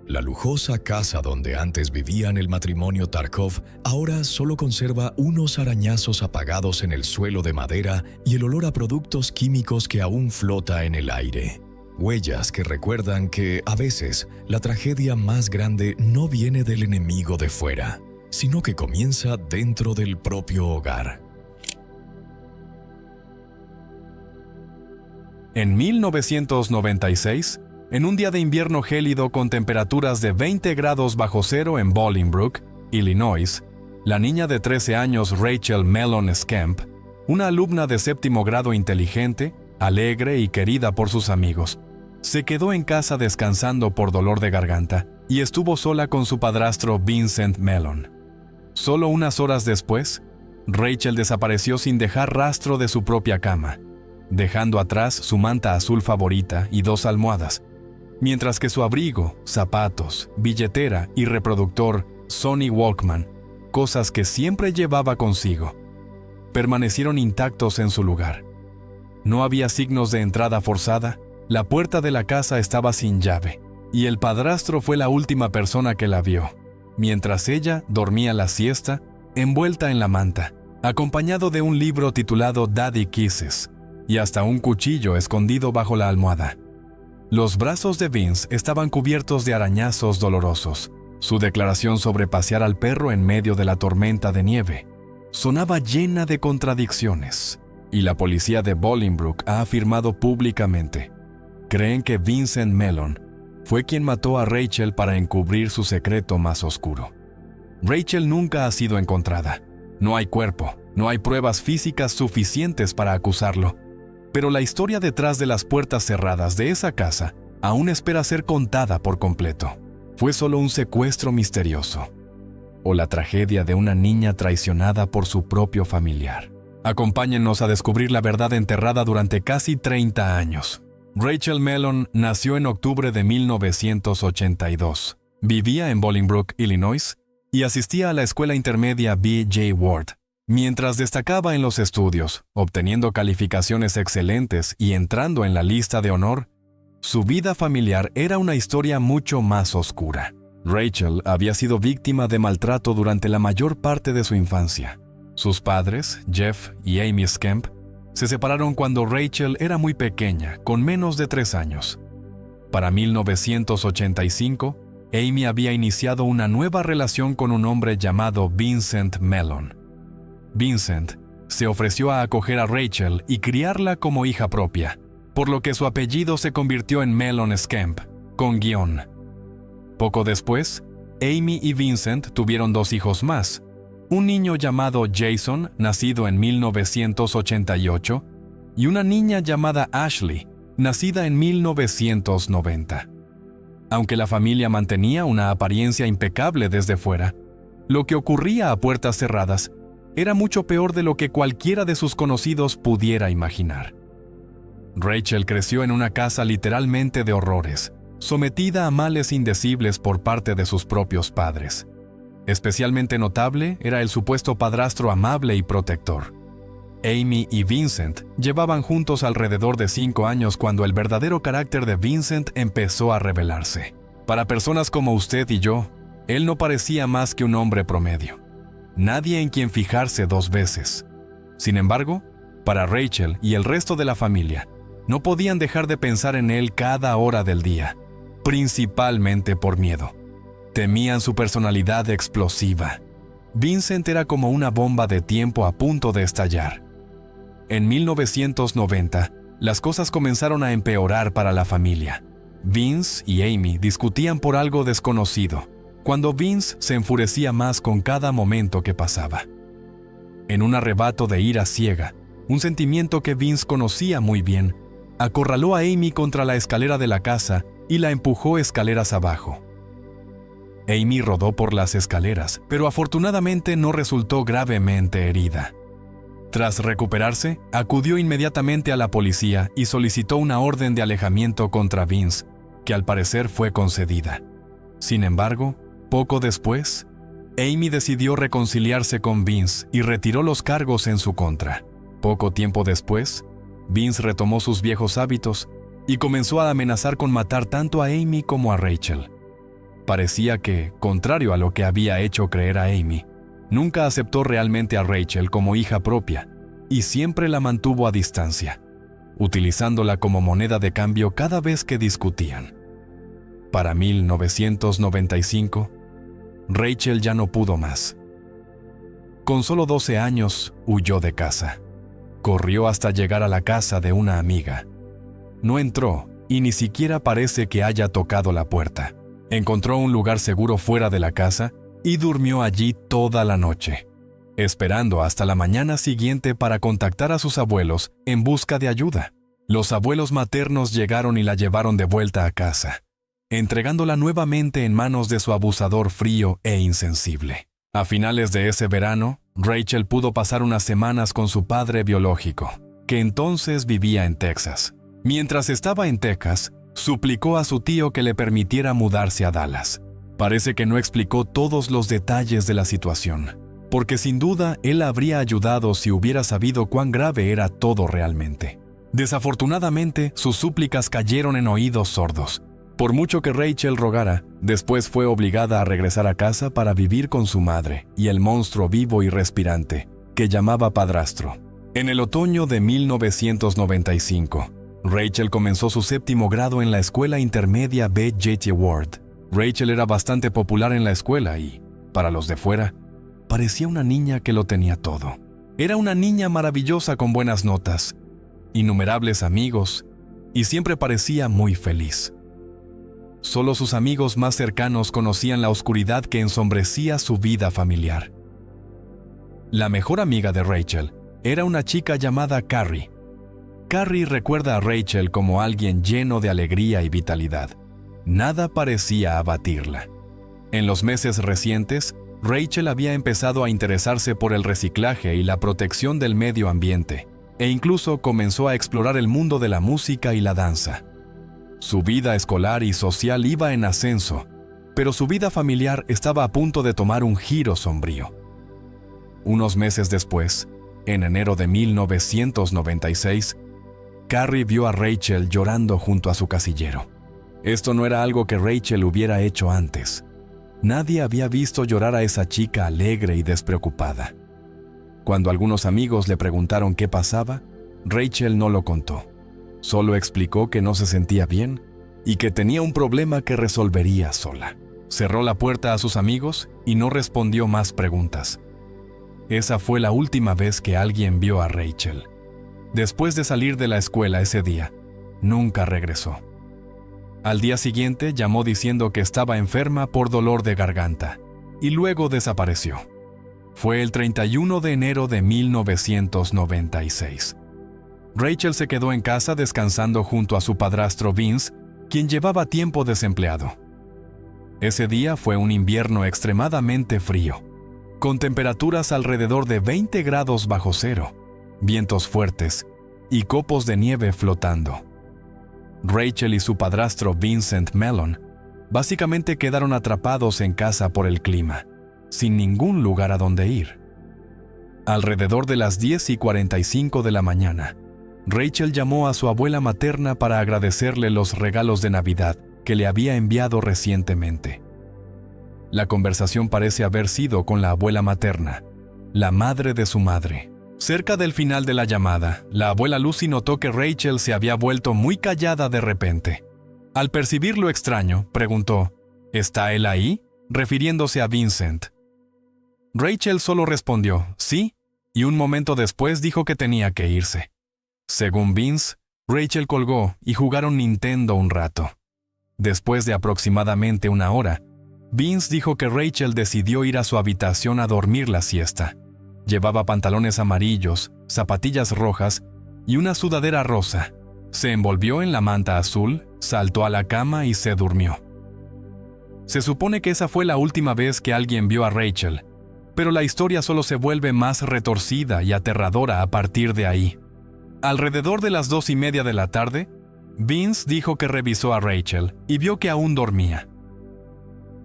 La lujosa casa donde antes vivían el matrimonio Tarkov ahora solo conserva unos arañazos apagados en el suelo de madera y el olor a productos químicos que aún flota en el aire. Huellas que recuerdan que, a veces, la tragedia más grande no viene del enemigo de fuera, sino que comienza dentro del propio hogar. En 1996, en un día de invierno gélido con temperaturas de 20 grados bajo cero en Bolingbrook, Illinois, la niña de 13 años Rachel Mellon Scamp, una alumna de séptimo grado inteligente, alegre y querida por sus amigos, se quedó en casa descansando por dolor de garganta y estuvo sola con su padrastro Vincent Mellon. Solo unas horas después, Rachel desapareció sin dejar rastro de su propia cama, dejando atrás su manta azul favorita y 2 almohadas, mientras que su abrigo, zapatos, billetera y reproductor Sony Walkman, cosas que siempre llevaba consigo, permanecieron intactos en su lugar. No había signos de entrada forzada, la puerta de la casa estaba sin llave, y el padrastro fue la última persona que la vio, mientras ella dormía la siesta, envuelta en la manta, acompañado de un libro titulado Daddy Kisses, y hasta un cuchillo escondido bajo la almohada. Los brazos de Vince estaban cubiertos de arañazos dolorosos. Su declaración sobre pasear al perro en medio de la tormenta de nieve sonaba llena de contradicciones, y la policía de Bolingbrook ha afirmado públicamente: creen que Vincent Mellon fue quien mató a Rachel para encubrir su secreto más oscuro. Rachel nunca ha sido encontrada. No hay cuerpo, no hay pruebas físicas suficientes para acusarlo. Pero la historia detrás de las puertas cerradas de esa casa aún espera ser contada por completo. Fue solo un secuestro misterioso. o la tragedia de una niña traicionada por su propio familiar. Acompáñennos a descubrir la verdad enterrada durante casi 30 años. Rachel Mellon nació en octubre de 1982. Vivía en Bolingbrook, Illinois, y asistía a la escuela intermedia B.J. Ward. Mientras destacaba en los estudios, obteniendo calificaciones excelentes y entrando en la lista de honor, su vida familiar era una historia mucho más oscura. Rachel había sido víctima de maltrato durante la mayor parte de su infancia. Sus padres, Jeff y Amy Skemp, se separaron cuando Rachel era muy pequeña, con menos de 3 años. Para 1985, Amy había iniciado una nueva relación con un hombre llamado Vincent Mellon. Vincent se ofreció a acoger a Rachel y criarla como hija propia, por lo que su apellido se convirtió en Mellon Skemp, con guión. Poco después, Amy y Vincent tuvieron 2 hijos más, un niño llamado Jason, nacido en 1988, y una niña llamada Ashley, nacida en 1990. Aunque la familia mantenía una apariencia impecable desde fuera, lo que ocurría a puertas cerradas era mucho peor de lo que cualquiera de sus conocidos pudiera imaginar. Rachel creció en una casa literalmente de horrores, sometida a males indecibles por parte de sus propios padres. Especialmente notable era el supuesto padrastro amable y protector. Amy y Vincent llevaban juntos alrededor de 5 años cuando el verdadero carácter de Vincent empezó a revelarse. Para personas como usted y yo, él no parecía más que un hombre promedio. Nadie en quien fijarse 2 veces. Sin embargo, para Rachel y el resto de la familia, no podían dejar de pensar en él cada hora del día, principalmente por miedo. Temían su personalidad explosiva. Vincent era como una bomba de tiempo a punto de estallar. En 1990, las cosas comenzaron a empeorar para la familia. Vince y Amy discutían por algo desconocido, cuando Vince se enfurecía más con cada momento que pasaba. En un arrebato de ira ciega, un sentimiento que Vince conocía muy bien, acorraló a Amy contra la escalera de la casa y la empujó escaleras abajo. Amy rodó por las escaleras, pero afortunadamente no resultó gravemente herida. Tras recuperarse, acudió inmediatamente a la policía y solicitó una orden de alejamiento contra Vince, que al parecer fue concedida. Sin embargo, poco después, Amy decidió reconciliarse con Vince y retiró los cargos en su contra. Poco tiempo después, Vince retomó sus viejos hábitos y comenzó a amenazar con matar tanto a Amy como a Rachel. Parecía que, contrario a lo que había hecho creer a Amy, nunca aceptó realmente a Rachel como hija propia y siempre la mantuvo a distancia, utilizándola como moneda de cambio cada vez que discutían. Para 1995, Rachel ya no pudo más. Con solo 12 años, huyó de casa. Corrió hasta llegar a la casa de una amiga. No entró y ni siquiera parece que haya tocado la puerta. Encontró un lugar seguro fuera de la casa y durmió allí toda la noche, esperando hasta la mañana siguiente para contactar a sus abuelos en busca de ayuda. Los abuelos maternos llegaron y la llevaron de vuelta a casa, entregándola nuevamente en manos de su abusador frío e insensible. A finales de ese verano, Rachel pudo pasar unas semanas con su padre biológico, que entonces vivía en Texas. Mientras estaba en Texas, suplicó a su tío que le permitiera mudarse a Dallas. Parece que no explicó todos los detalles de la situación, porque sin duda él habría ayudado si hubiera sabido cuán grave era todo realmente. Desafortunadamente, sus súplicas cayeron en oídos sordos. Por mucho que Rachel rogara, después fue obligada a regresar a casa para vivir con su madre y el monstruo vivo y respirante, que llamaba padrastro. En el otoño de 1995, Rachel comenzó su 7º grado en la escuela intermedia B.J. Ward. Rachel era bastante popular en la escuela y, para los de fuera, parecía una niña que lo tenía todo. Era una niña maravillosa con buenas notas, innumerables amigos, y siempre parecía muy feliz. Solo sus amigos más cercanos conocían la oscuridad que ensombrecía su vida familiar. La mejor amiga de Rachel era una chica llamada Carrie. Carrie recuerda a Rachel como alguien lleno de alegría y vitalidad. Nada parecía abatirla. En los meses recientes, Rachel había empezado a interesarse por el reciclaje y la protección del medio ambiente, e incluso comenzó a explorar el mundo de la música y la danza. Su vida escolar y social iba en ascenso, pero su vida familiar estaba a punto de tomar un giro sombrío. Unos meses después, en enero de 1996, Carrie vio a Rachel llorando junto a su casillero. Esto no era algo que Rachel hubiera hecho antes. Nadie había visto llorar a esa chica alegre y despreocupada. Cuando algunos amigos le preguntaron qué pasaba, Rachel no lo contó. Solo explicó que no se sentía bien y que tenía un problema que resolvería sola. Cerró la puerta a sus amigos y no respondió más preguntas. Esa fue la última vez que alguien vio a Rachel. Después de salir de la escuela ese día, nunca regresó. Al día siguiente llamó diciendo que estaba enferma por dolor de garganta y luego desapareció. Fue el 31 de enero de 1996. Rachel se quedó en casa descansando junto a su padrastro Vince, quien llevaba tiempo desempleado. Ese día fue un invierno extremadamente frío, con temperaturas alrededor de 20 grados bajo cero, vientos fuertes y copos de nieve flotando. Rachel y su padrastro Vincent Mellon básicamente quedaron atrapados en casa por el clima, sin ningún lugar a donde ir. Alrededor de las 10:45 de la mañana, Rachel llamó a su abuela materna para agradecerle los regalos de Navidad que le había enviado recientemente. La conversación parece haber sido con la abuela materna, la madre de su madre. Cerca del final de la llamada, la abuela Lucy notó que Rachel se había vuelto muy callada de repente. Al percibir lo extraño, preguntó, ¿está él ahí?, refiriéndose a Vincent. Rachel solo respondió, sí, y un momento después dijo que tenía que irse. Según Vince, Rachel colgó y jugaron Nintendo un rato. Después de aproximadamente una hora, Vince dijo que Rachel decidió ir a su habitación a dormir la siesta. Llevaba pantalones amarillos, zapatillas rojas y una sudadera rosa. Se envolvió en la manta azul, saltó a la cama y se durmió. Se supone que esa fue la última vez que alguien vio a Rachel, pero la historia solo se vuelve más retorcida y aterradora a partir de ahí. Alrededor de las 2:30 de la tarde, Vince dijo que revisó a Rachel y vio que aún dormía.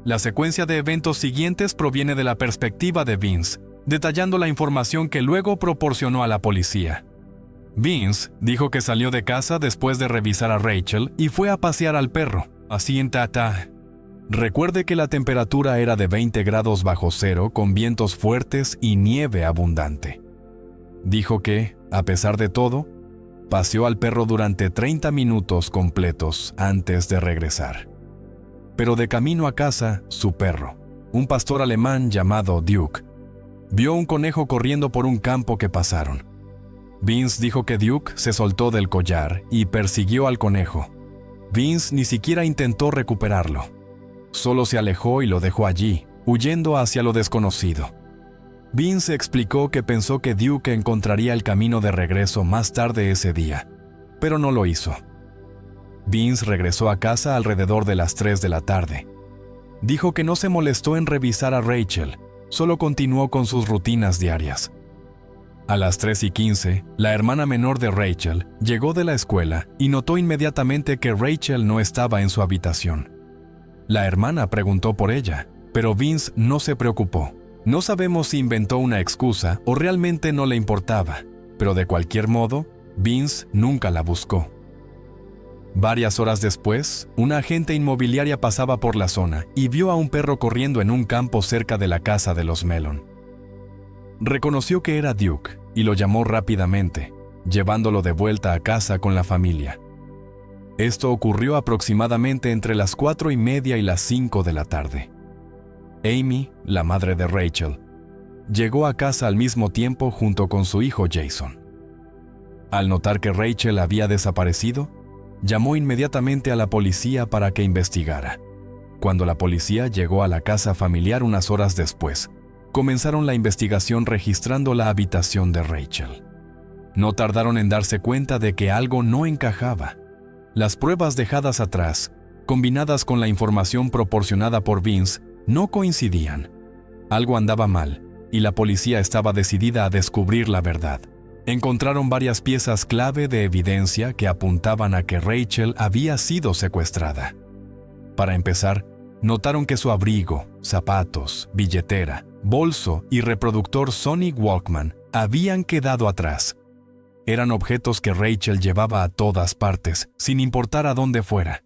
La secuencia de eventos siguientes proviene de la perspectiva de Vince, detallando la información que luego proporcionó a la policía. Vince dijo que salió de casa después de revisar a Rachel y fue a pasear al perro, así en Tata. Recuerde que la temperatura era de 20 grados bajo cero con vientos fuertes y nieve abundante. Dijo que, a pesar de todo, paseó al perro durante 30 minutos completos antes de regresar. Pero de camino a casa, su perro, un pastor alemán llamado Duke, vio un conejo corriendo por un campo que pasaron. Vince dijo que Duke se soltó del collar y persiguió al conejo. Vince ni siquiera intentó recuperarlo. Solo se alejó y lo dejó allí, huyendo hacia lo desconocido. Vince explicó que pensó que Duke encontraría el camino de regreso más tarde ese día, pero no lo hizo. Vince regresó a casa alrededor de las 3 de la tarde. Dijo que no se molestó en revisar a Rachel, solo continuó con sus rutinas diarias. A las 3:15, la hermana menor de Rachel llegó de la escuela y notó inmediatamente que Rachel no estaba en su habitación. La hermana preguntó por ella, pero Vince no se preocupó. No sabemos si inventó una excusa o realmente no le importaba, pero de cualquier modo, Vince nunca la buscó. Varias horas después, una agente inmobiliaria pasaba por la zona y vio a un perro corriendo en un campo cerca de la casa de los Mellon. Reconoció que era Duke y lo llamó rápidamente, llevándolo de vuelta a casa con la familia. Esto ocurrió aproximadamente entre las 4:30 y las 5 de la tarde. Amy, la madre de Rachel, llegó a casa al mismo tiempo junto con su hijo Jason. Al notar que Rachel había desaparecido, llamó inmediatamente a la policía para que investigara. Cuando la policía llegó a la casa familiar unas horas después, comenzaron la investigación registrando la habitación de Rachel. No tardaron en darse cuenta de que algo no encajaba. Las pruebas dejadas atrás, combinadas con la información proporcionada por Vince, no coincidían. Algo andaba mal, y la policía estaba decidida a descubrir la verdad. Encontraron varias piezas clave de evidencia que apuntaban a que Rachel había sido secuestrada. Para empezar, notaron que su abrigo, zapatos, billetera, bolso y reproductor Sonic Walkman habían quedado atrás. Eran objetos que Rachel llevaba a todas partes, sin importar a dónde fuera.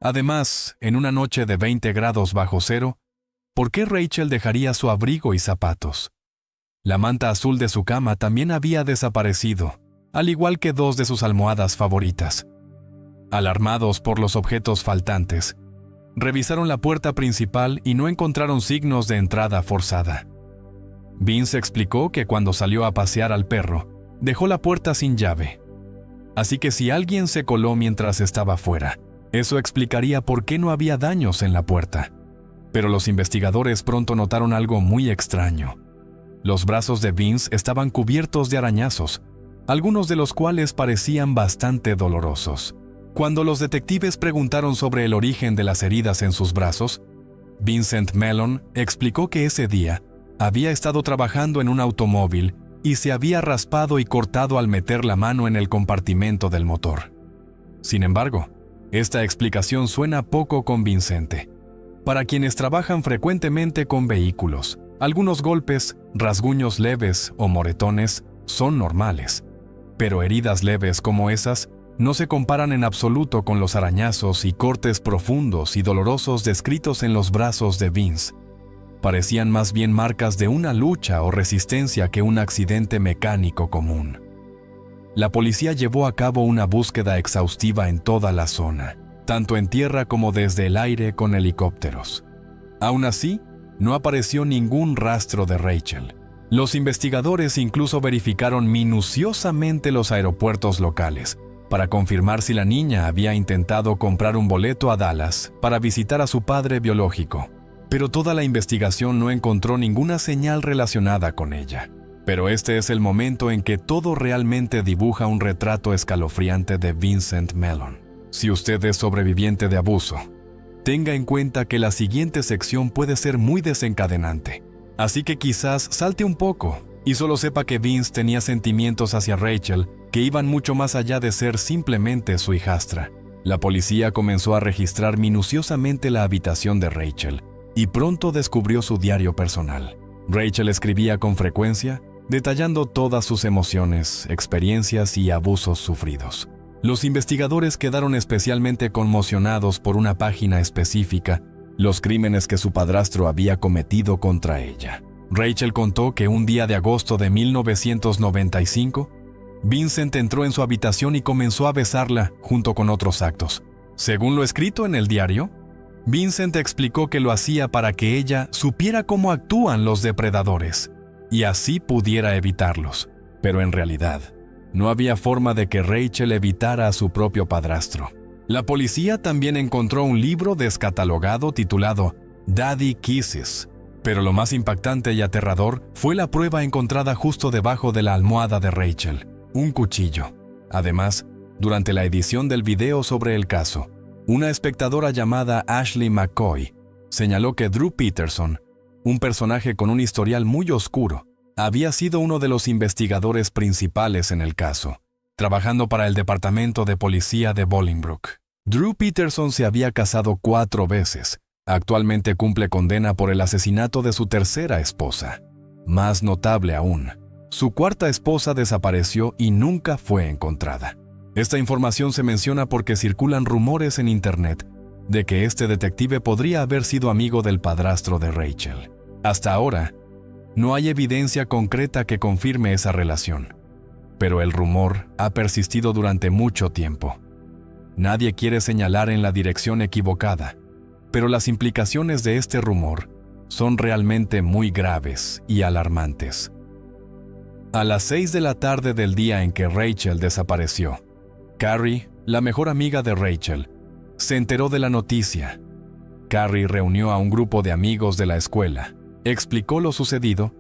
Además, en una noche de 20 grados bajo cero, ¿por qué Rachel dejaría su abrigo y zapatos? La manta azul de su cama también había desaparecido, al igual que 2 de sus almohadas favoritas. Alarmados por los objetos faltantes, revisaron la puerta principal y no encontraron signos de entrada forzada. Vince explicó que cuando salió a pasear al perro, dejó la puerta sin llave. Así que si alguien se coló mientras estaba fuera, eso explicaría por qué no había daños en la puerta. Pero los investigadores pronto notaron algo muy extraño. Los brazos de Vince estaban cubiertos de arañazos, algunos de los cuales parecían bastante dolorosos. Cuando los detectives preguntaron sobre el origen de las heridas en sus brazos, Vincent Mellon explicó que ese día había estado trabajando en un automóvil y se había raspado y cortado al meter la mano en el compartimento del motor. Sin embargo, esta explicación suena poco convincente. Para quienes trabajan frecuentemente con vehículos, algunos golpes, rasguños leves o moretones son normales, pero heridas leves como esas no se comparan en absoluto con los arañazos y cortes profundos y dolorosos descritos en los brazos de Vince. Parecían más bien marcas de una lucha o resistencia que un accidente mecánico común. La policía llevó a cabo una búsqueda exhaustiva en toda la zona, tanto en tierra como desde el aire con helicópteros. Aún así, no apareció ningún rastro de Rachel. Los investigadores incluso verificaron minuciosamente los aeropuertos locales para confirmar si la niña había intentado comprar un boleto a Dallas para visitar a su padre biológico, pero toda la investigación no encontró ninguna señal relacionada con ella. Pero este es el momento en que todo realmente dibuja un retrato escalofriante de Vincent Mellon. Si usted es sobreviviente de abuso, tenga en cuenta que la siguiente sección puede ser muy desencadenante. Así que quizás salte un poco y solo sepa que Vince tenía sentimientos hacia Rachel que iban mucho más allá de ser simplemente su hijastra. La policía comenzó a registrar minuciosamente la habitación de Rachel y pronto descubrió su diario personal. Rachel escribía con frecuencia, detallando todas sus emociones, experiencias y abusos sufridos. Los investigadores quedaron especialmente conmocionados por una página específica, los crímenes que su padrastro había cometido contra ella. Rachel contó que un día de agosto de 1995, Vincent entró en su habitación y comenzó a besarla junto con otros actos. Según lo escrito en el diario, Vincent explicó que lo hacía para que ella supiera cómo actúan los depredadores y así pudiera evitarlos. Pero en realidad, no había forma de que Rachel evitara a su propio padrastro. La policía también encontró un libro descatalogado titulado Daddy Kisses, pero lo más impactante y aterrador fue la prueba encontrada justo debajo de la almohada de Rachel, un cuchillo. Además, durante la edición del video sobre el caso, una espectadora llamada Ashley McCoy señaló que Drew Peterson, un personaje con un historial muy oscuro, había sido uno de los investigadores principales en el caso, trabajando para el Departamento de Policía de Bolingbrook. Drew Peterson se había casado 4 veces. Actualmente cumple condena por el asesinato de su tercera esposa. Más notable aún, su cuarta esposa desapareció y nunca fue encontrada. Esta información se menciona porque circulan rumores en Internet de que este detective podría haber sido amigo del padrastro de Rachel. Hasta ahora, no hay evidencia concreta que confirme esa relación, pero el rumor ha persistido durante mucho tiempo. Nadie quiere señalar en la dirección equivocada, pero las implicaciones de este rumor son realmente muy graves y alarmantes. A las 6 de la tarde del día en que Rachel desapareció, Carrie, la mejor amiga de Rachel, se enteró de la noticia. Carrie reunió a un grupo de amigos de la escuela, explicó lo sucedido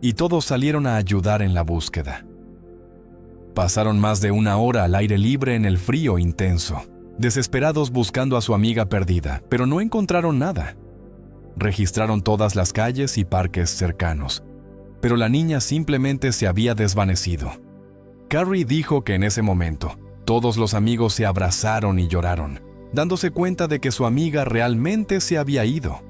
y todos salieron a ayudar en la búsqueda. Pasaron más de 1 hora al aire libre en el frío intenso, desesperados buscando a su amiga perdida, pero no encontraron nada. registraron todas las calles y parques cercanos, pero la niña simplemente se había desvanecido. Carrie dijo que en ese momento, todos los amigos se abrazaron y lloraron, dándose cuenta de que su amiga realmente se había ido,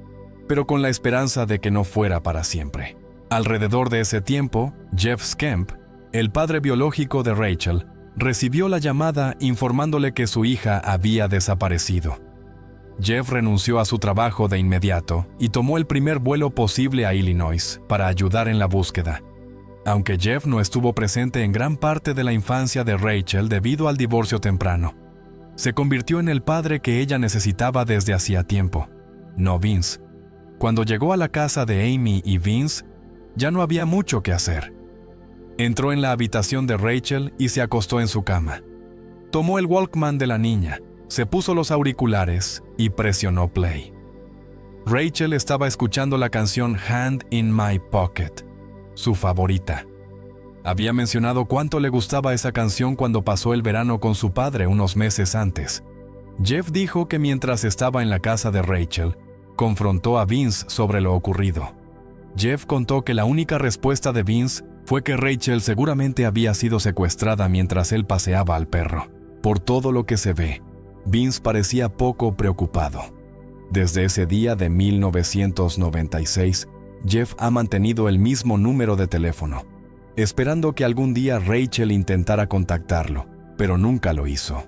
pero con la esperanza de que no fuera para siempre. Alrededor de ese tiempo, Jeff Skemp, el padre biológico de Rachel, recibió la llamada informándole que su hija había desaparecido. Jeff renunció a su trabajo de inmediato y tomó el primer vuelo posible a Illinois para ayudar en la búsqueda. Aunque Jeff no estuvo presente en gran parte de la infancia de Rachel debido al divorcio temprano, se convirtió en el padre que ella necesitaba desde hacía tiempo, no Vince. Cuando llegó a la casa de Amy y Vince, ya no había mucho que hacer. Entró en la habitación de Rachel y se acostó en su cama. Tomó el Walkman de la niña, se puso los auriculares y presionó play. Rachel estaba escuchando la canción Hand in My Pocket, su favorita. Había mencionado cuánto le gustaba esa canción cuando pasó el verano con su padre unos meses antes. Jeff dijo que mientras estaba en la casa de Rachel, confrontó a Vince sobre lo ocurrido. Jeff contó que la única respuesta de Vince fue que Rachel seguramente había sido secuestrada mientras él paseaba al perro. Por todo lo que se ve, Vince parecía poco preocupado. Desde ese día de 1996, Jeff ha mantenido el mismo número de teléfono, esperando que algún día Rachel intentara contactarlo, pero nunca lo hizo.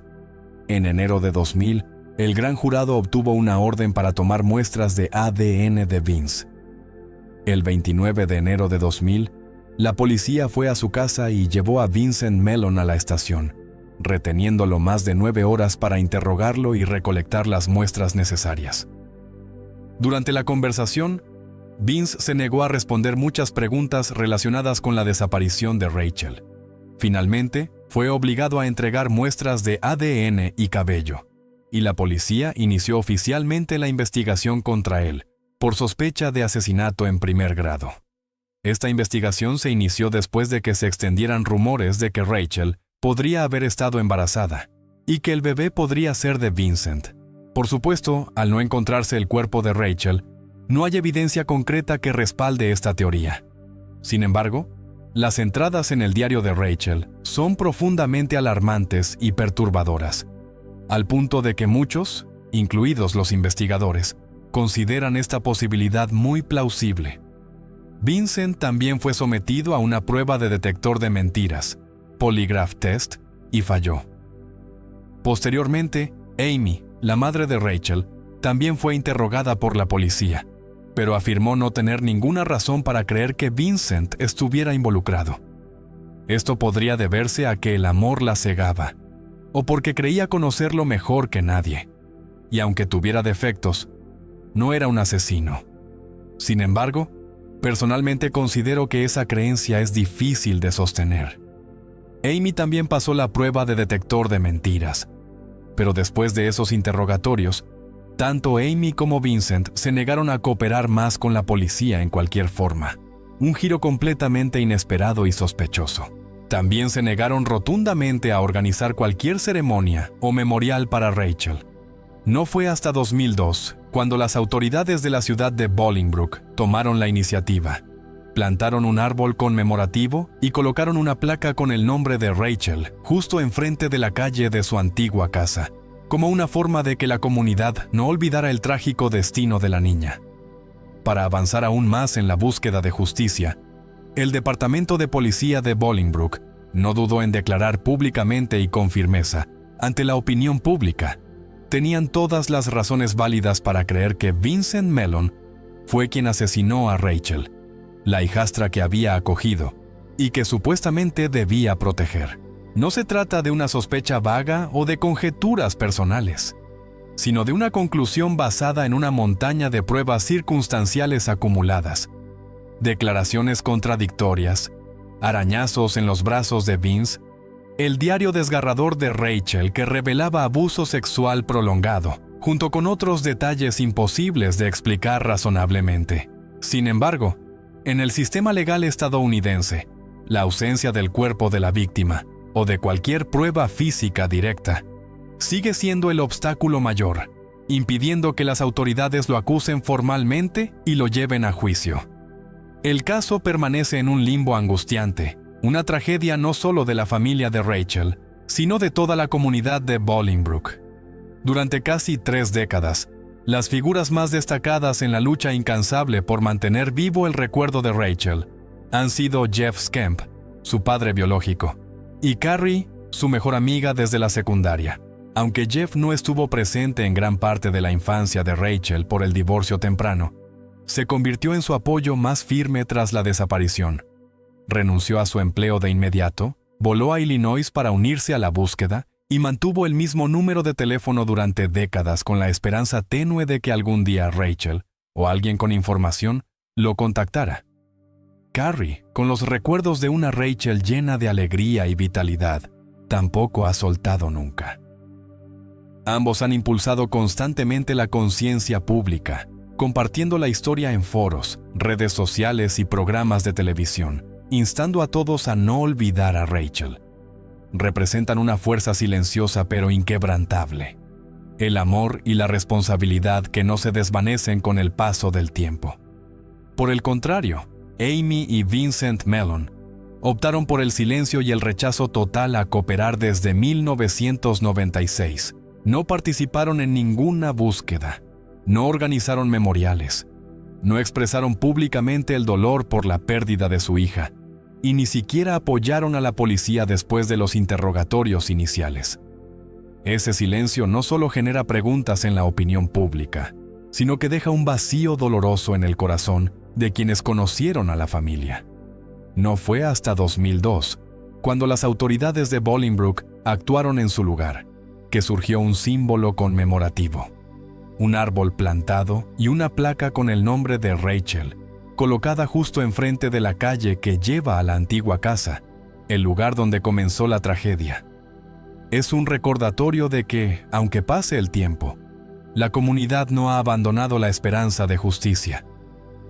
En enero de 2000, el gran jurado obtuvo una orden para tomar muestras de ADN de Vince. El 29 de enero de 2000, la policía fue a su casa y llevó a Vincent Mellon a la estación, reteniéndolo más de 9 horas para interrogarlo y recolectar las muestras necesarias. Durante la conversación, Vince se negó a responder muchas preguntas relacionadas con la desaparición de Rachel. Finalmente, fue obligado a entregar muestras de ADN y cabello, y la policía inició oficialmente la investigación contra él, por sospecha de asesinato en primer grado. Esta investigación se inició después de que se extendieran rumores de que Rachel podría haber estado embarazada y que el bebé podría ser de Vincent. Por supuesto, al no encontrarse el cuerpo de Rachel, no hay evidencia concreta que respalde esta teoría. Sin embargo, las entradas en el diario de Rachel son profundamente alarmantes y perturbadoras, al punto de que muchos, incluidos los investigadores, consideran esta posibilidad muy plausible. Vincent también fue sometido a una prueba de detector de mentiras, Polygraph Test, y falló. Posteriormente, Amy, la madre de Rachel, también fue interrogada por la policía, pero afirmó no tener ninguna razón para creer que Vincent estuviera involucrado. Esto podría deberse a que el amor la cegaba, o porque creía conocerlo mejor que nadie, y aunque tuviera defectos, no era un asesino. Sin embargo, personalmente considero que esa creencia es difícil de sostener. Amy también pasó la prueba de detector de mentiras, pero después de esos interrogatorios, tanto Amy como Vincent se negaron a cooperar más con la policía en cualquier forma, un giro completamente inesperado y sospechoso. También se negaron rotundamente a organizar cualquier ceremonia o memorial para Rachel. No fue hasta 2002 cuando las autoridades de la ciudad de Bolingbrook tomaron la iniciativa. Plantaron un árbol conmemorativo y colocaron una placa con el nombre de Rachel justo enfrente de la calle de su antigua casa, como una forma de que la comunidad no olvidara el trágico destino de la niña. Para avanzar aún más en la búsqueda de justicia, el Departamento de Policía de Bolingbrook no dudó en declarar públicamente y con firmeza, ante la opinión pública, tenían todas las razones válidas para creer que Vincent Mellon fue quien asesinó a Rachel, la hijastra que había acogido y que supuestamente debía proteger. No se trata de una sospecha vaga o de conjeturas personales, sino de una conclusión basada en una montaña de pruebas circunstanciales acumuladas, declaraciones contradictorias, arañazos en los brazos de Vince, el diario desgarrador de Rachel que revelaba abuso sexual prolongado, junto con otros detalles imposibles de explicar razonablemente. Sin embargo, en el sistema legal estadounidense, la ausencia del cuerpo de la víctima o de cualquier prueba física directa sigue siendo el obstáculo mayor, impidiendo que las autoridades lo acusen formalmente y lo lleven a juicio. El caso permanece en un limbo angustiante, una tragedia no solo de la familia de Rachel, sino de toda la comunidad de Bolingbrook. Durante casi 3 décadas, las figuras más destacadas en la lucha incansable por mantener vivo el recuerdo de Rachel han sido Jeff Skemp, su padre biológico, y Carrie, su mejor amiga desde la secundaria. Aunque Jeff no estuvo presente en gran parte de la infancia de Rachel por el divorcio temprano, se convirtió en su apoyo más firme tras la desaparición. Renunció a su empleo de inmediato, voló a Illinois para unirse a la búsqueda y mantuvo el mismo número de teléfono durante décadas con la esperanza tenue de que algún día Rachel, o alguien con información, lo contactara. Carrie, con los recuerdos de una Rachel llena de alegría y vitalidad, tampoco ha soltado nunca. Ambos han impulsado constantemente la conciencia pública, compartiendo la historia en foros, redes sociales y programas de televisión, instando a todos a no olvidar a Rachel. Representan una fuerza silenciosa pero inquebrantable. El amor y la responsabilidad que no se desvanecen con el paso del tiempo. Por el contrario, Amy y Vincent Mellon optaron por el silencio y el rechazo total a cooperar desde 1996. No participaron en ninguna búsqueda, no organizaron memoriales, no expresaron públicamente el dolor por la pérdida de su hija, y ni siquiera apoyaron a la policía después de los interrogatorios iniciales. Ese silencio no solo genera preguntas en la opinión pública, sino que deja un vacío doloroso en el corazón de quienes conocieron a la familia. No fue hasta 2002, cuando las autoridades de Bolingbrook actuaron en su lugar, que surgió un símbolo conmemorativo. Un árbol plantado y una placa con el nombre de Rachel, colocada justo enfrente de la calle que lleva a la antigua casa, el lugar donde comenzó la tragedia. Es un recordatorio de que, aunque pase el tiempo, la comunidad no ha abandonado la esperanza de justicia.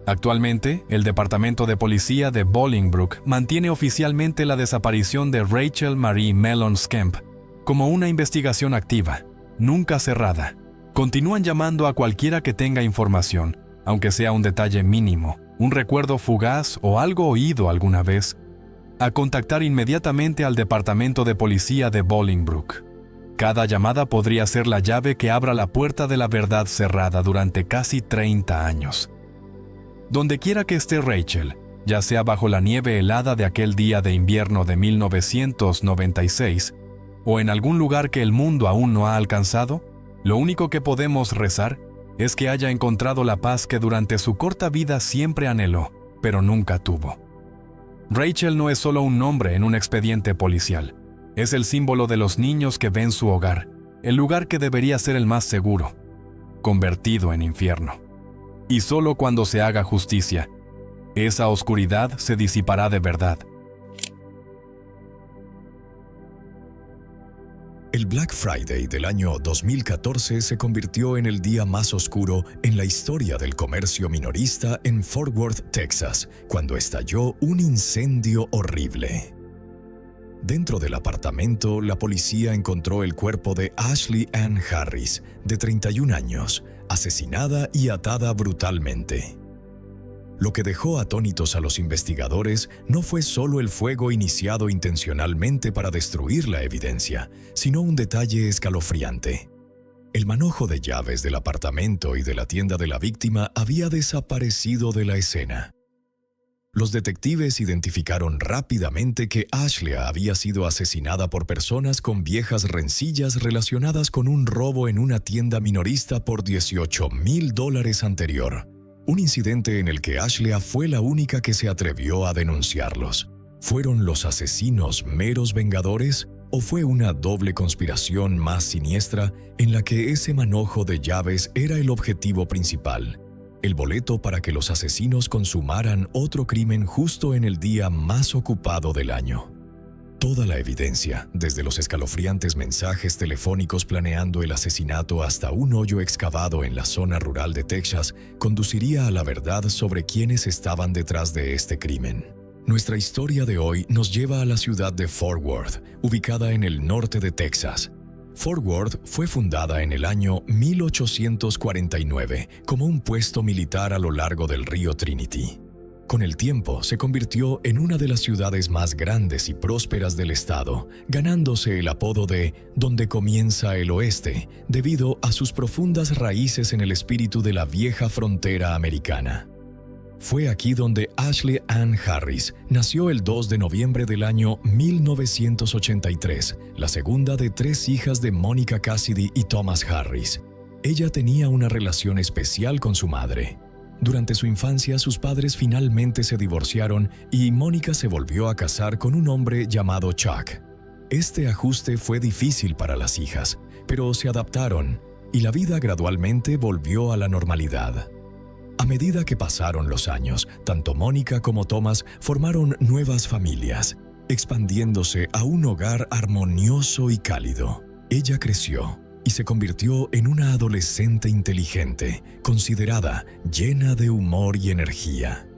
Actualmente, el Departamento de Policía de Bolingbrook mantiene oficialmente la desaparición de Rachel Marie Mellon Skemp como una investigación activa, nunca cerrada. Continúan llamando a cualquiera que tenga información, aunque sea un detalle mínimo, un recuerdo fugaz o algo oído alguna vez, a contactar inmediatamente al Departamento de Policía de Bolingbrook. Cada llamada podría ser la llave que abra la puerta de la verdad cerrada durante casi 30 años. Donde quiera que esté Rachel, ya sea bajo la nieve helada de aquel día de invierno de 1996, o en algún lugar que el mundo aún no ha alcanzado, lo único que podemos rezar es que haya encontrado la paz que durante su corta vida siempre anheló, pero nunca tuvo. Rachel no es solo un nombre en un expediente policial, es el símbolo de los niños que ven su hogar, el lugar que debería ser el más seguro, convertido en infierno. Y solo cuando se haga justicia, esa oscuridad se disipará de verdad. El Black Friday del año 2014 se convirtió en el día más oscuro en la historia del comercio minorista en Fort Worth, Texas, cuando estalló un incendio horrible. Dentro del apartamento, la policía encontró el cuerpo de Ashley Ann Harris, de 31 años, asesinada y atada brutalmente. Lo que dejó atónitos a los investigadores no fue solo el fuego iniciado intencionalmente para destruir la evidencia, sino un detalle escalofriante. El manojo de llaves del apartamento y de la tienda de la víctima había desaparecido de la escena. Los detectives identificaron rápidamente que Ashley había sido asesinada por personas con viejas rencillas relacionadas con un robo en una tienda minorista por $18,000 anterior. Un incidente en el que Ashley fue la única que se atrevió a denunciarlos. ¿Fueron los asesinos meros vengadores o fue una doble conspiración más siniestra en la que ese manojo de llaves era el objetivo principal? El boleto para que los asesinos consumaran otro crimen justo en el día más ocupado del año. Toda la evidencia, desde los escalofriantes mensajes telefónicos planeando el asesinato hasta un hoyo excavado en la zona rural de Texas, conduciría a la verdad sobre quiénes estaban detrás de este crimen. Nuestra historia de hoy nos lleva a la ciudad de Fort Worth, ubicada en el norte de Texas. Fort Worth fue fundada en el año 1849 como un puesto militar a lo largo del río Trinity. Con el tiempo se convirtió en una de las ciudades más grandes y prósperas del estado, ganándose el apodo de «Donde comienza el oeste», debido a sus profundas raíces en el espíritu de la vieja frontera americana. Fue aquí donde Ashley Ann Harris nació el 2 de noviembre del año 1983, la segunda de 3 hijas de Monica Cassidy y Thomas Harris. Ella tenía una relación especial con su madre. Durante su infancia, sus padres finalmente se divorciaron y Monica se volvió a casar con un hombre llamado Chuck. Este ajuste fue difícil para las hijas, pero se adaptaron y la vida gradualmente volvió a la normalidad. A medida que pasaron los años, tanto Mónica como Thomas formaron nuevas familias, expandiéndose a un hogar armonioso y cálido. Ella creció y se convirtió en una adolescente inteligente, considerada, llena de humor y energía.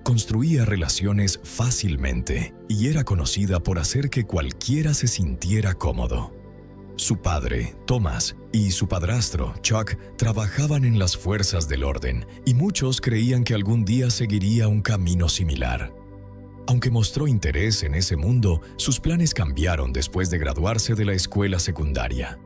Construía relaciones fácilmente y era conocida por hacer que cualquiera se sintiera cómodo. Su padre, Thomas, y su padrastro, Chuck, trabajaban en las fuerzas del orden y muchos creían que algún día seguiría un camino similar. Aunque mostró interés en ese mundo, sus planes cambiaron después de graduarse de la escuela secundaria.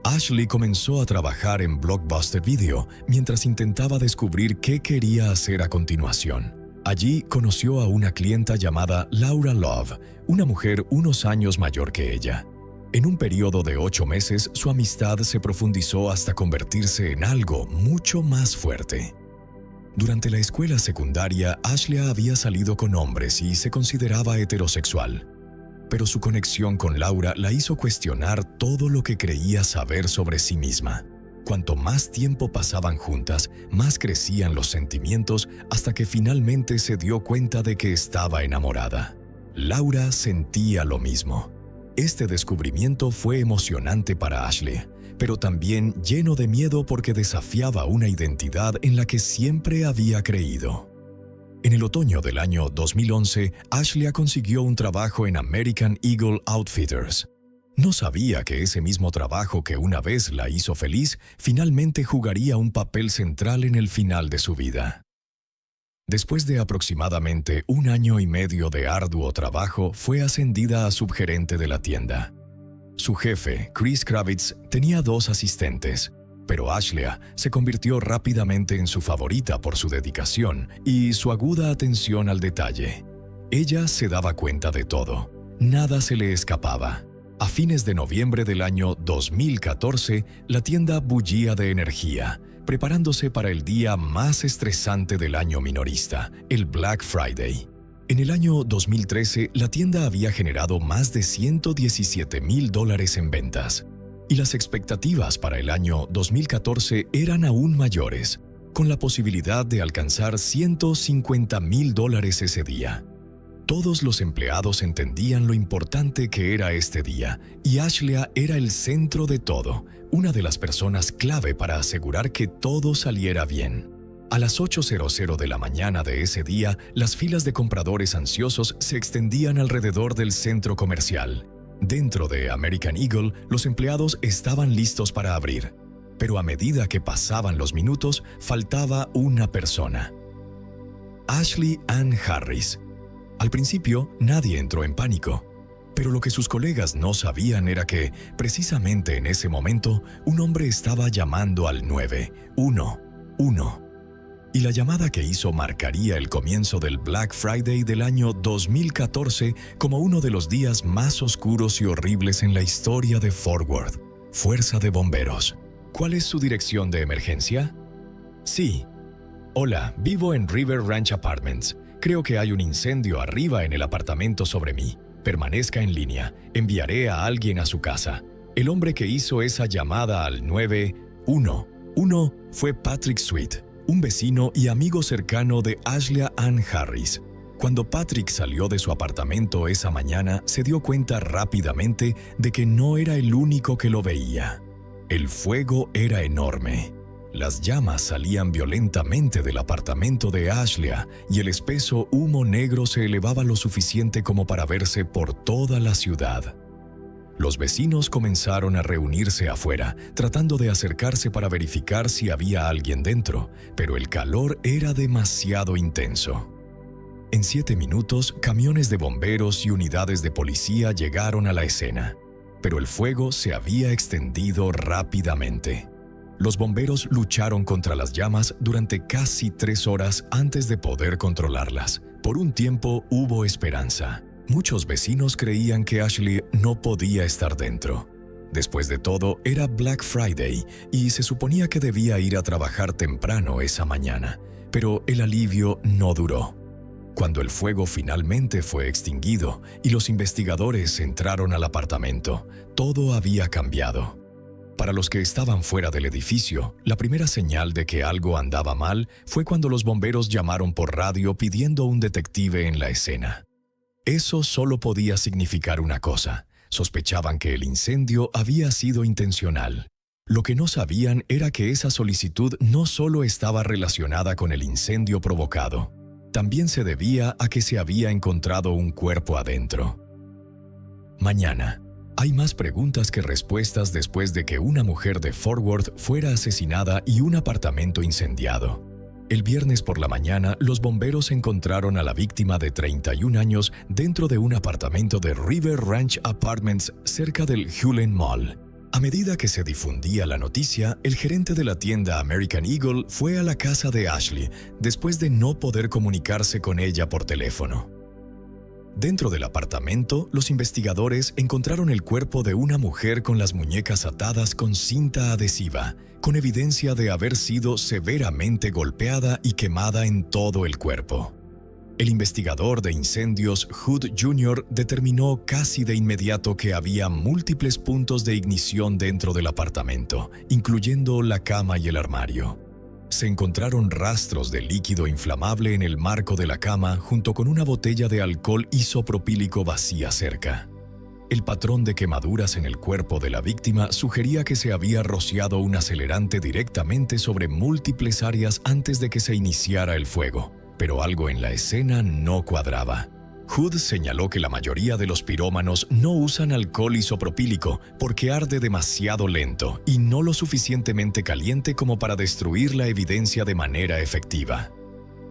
Ashley comenzó a trabajar en Blockbuster Video mientras intentaba descubrir qué quería hacer a continuación. Allí conoció a una clienta llamada Laura Love, una mujer unos años mayor que ella. En un periodo de 8 meses, su amistad se profundizó hasta convertirse en algo mucho más fuerte. Durante la escuela secundaria, Ashley había salido con hombres y se consideraba heterosexual. Pero su conexión con Laura la hizo cuestionar todo lo que creía saber sobre sí misma. Cuanto más tiempo pasaban juntas, más crecían los sentimientos hasta que finalmente se dio cuenta de que estaba enamorada. Laura sentía lo mismo. Este descubrimiento fue emocionante para Ashley, pero también lleno de miedo porque desafiaba una identidad en la que siempre había creído. En el otoño del año 2011, Ashley consiguió un trabajo en American Eagle Outfitters. No sabía que ese mismo trabajo que una vez la hizo feliz, finalmente jugaría un papel central en el final de su vida. Después de aproximadamente 1 año y medio de arduo trabajo, fue ascendida a subgerente de la tienda. Su jefe, Chris Kravitz, tenía 2 asistentes, pero Ashley se convirtió rápidamente en su favorita por su dedicación y su aguda atención al detalle. Ella se daba cuenta de todo, nada se le escapaba. A fines de noviembre del año 2014, la tienda bullía de energía, preparándose para el día más estresante del año minorista, el Black Friday. En el año 2013, la tienda había generado más de $117,000 en ventas, y las expectativas para el año 2014 eran aún mayores, con la posibilidad de alcanzar $150,000 ese día. Todos los empleados entendían lo importante que era este día, y Ashley era el centro de todo, una de las personas clave para asegurar que todo saliera bien. A las 8:00 de la mañana de ese día, las filas de compradores ansiosos se extendían alrededor del centro comercial. Dentro de American Eagle, los empleados estaban listos para abrir, pero a medida que pasaban los minutos, faltaba una persona: Ashley Ann Harris. Al principio, nadie entró en pánico, pero lo que sus colegas no sabían era que, precisamente en ese momento, un hombre estaba llamando al 911. Y la llamada que hizo marcaría el comienzo del Black Friday del año 2014 como uno de los días más oscuros y horribles en la historia de Fort Worth. Fuerza de bomberos. ¿Cuál es su dirección de emergencia? Sí. Hola, vivo en River Ranch Apartments. Creo que hay un incendio arriba en el apartamento sobre mí. Permanezca en línea. Enviaré a alguien a su casa. El hombre que hizo esa llamada al 911 fue Patrick Sweet, un vecino y amigo cercano de Ashley Ann Harris. Cuando Patrick salió de su apartamento esa mañana, se dio cuenta rápidamente de que no era el único que lo veía. El fuego era enorme. Las llamas salían violentamente del apartamento de Ashley y el espeso humo negro se elevaba lo suficiente como para verse por toda la ciudad. Los vecinos comenzaron a reunirse afuera, tratando de acercarse para verificar si había alguien dentro, pero el calor era demasiado intenso. En 7 minutos, camiones de bomberos y unidades de policía llegaron a la escena, pero el fuego se había extendido rápidamente. Los bomberos lucharon contra las llamas durante casi 3 horas antes de poder controlarlas. Por un tiempo hubo esperanza. Muchos vecinos creían que Ashley no podía estar dentro. Después de todo, era Black Friday y se suponía que debía ir a trabajar temprano esa mañana, pero el alivio no duró. Cuando el fuego finalmente fue extinguido y los investigadores entraron al apartamento, todo había cambiado. Para los que estaban fuera del edificio, la primera señal de que algo andaba mal fue cuando los bomberos llamaron por radio pidiendo un detective en la escena. Eso solo podía significar una cosa: sospechaban que el incendio había sido intencional. Lo que no sabían era que esa solicitud no solo estaba relacionada con el incendio provocado, también se debía a que se había encontrado un cuerpo adentro. Mañana. Hay más preguntas que respuestas después de que una mujer de Fort Worth fuera asesinada y un apartamento incendiado. El viernes por la mañana, los bomberos encontraron a la víctima de 31 años dentro de un apartamento de River Ranch Apartments cerca del Hulen Mall. A medida que se difundía la noticia, el gerente de la tienda American Eagle fue a la casa de Ashley después de no poder comunicarse con ella por teléfono. Dentro del apartamento, los investigadores encontraron el cuerpo de una mujer con las muñecas atadas con cinta adhesiva, con evidencia de haber sido severamente golpeada y quemada en todo el cuerpo. El investigador de incendios Hood Jr. determinó casi de inmediato que había múltiples puntos de ignición dentro del apartamento, incluyendo la cama y el armario. Se encontraron rastros de líquido inflamable en el marco de la cama junto con una botella de alcohol isopropílico vacía cerca. El patrón de quemaduras en el cuerpo de la víctima sugería que se había rociado un acelerante directamente sobre múltiples áreas antes de que se iniciara el fuego, pero algo en la escena no cuadraba. Hood señaló que la mayoría de los pirómanos no usan alcohol isopropílico porque arde demasiado lento y no lo suficientemente caliente como para destruir la evidencia de manera efectiva.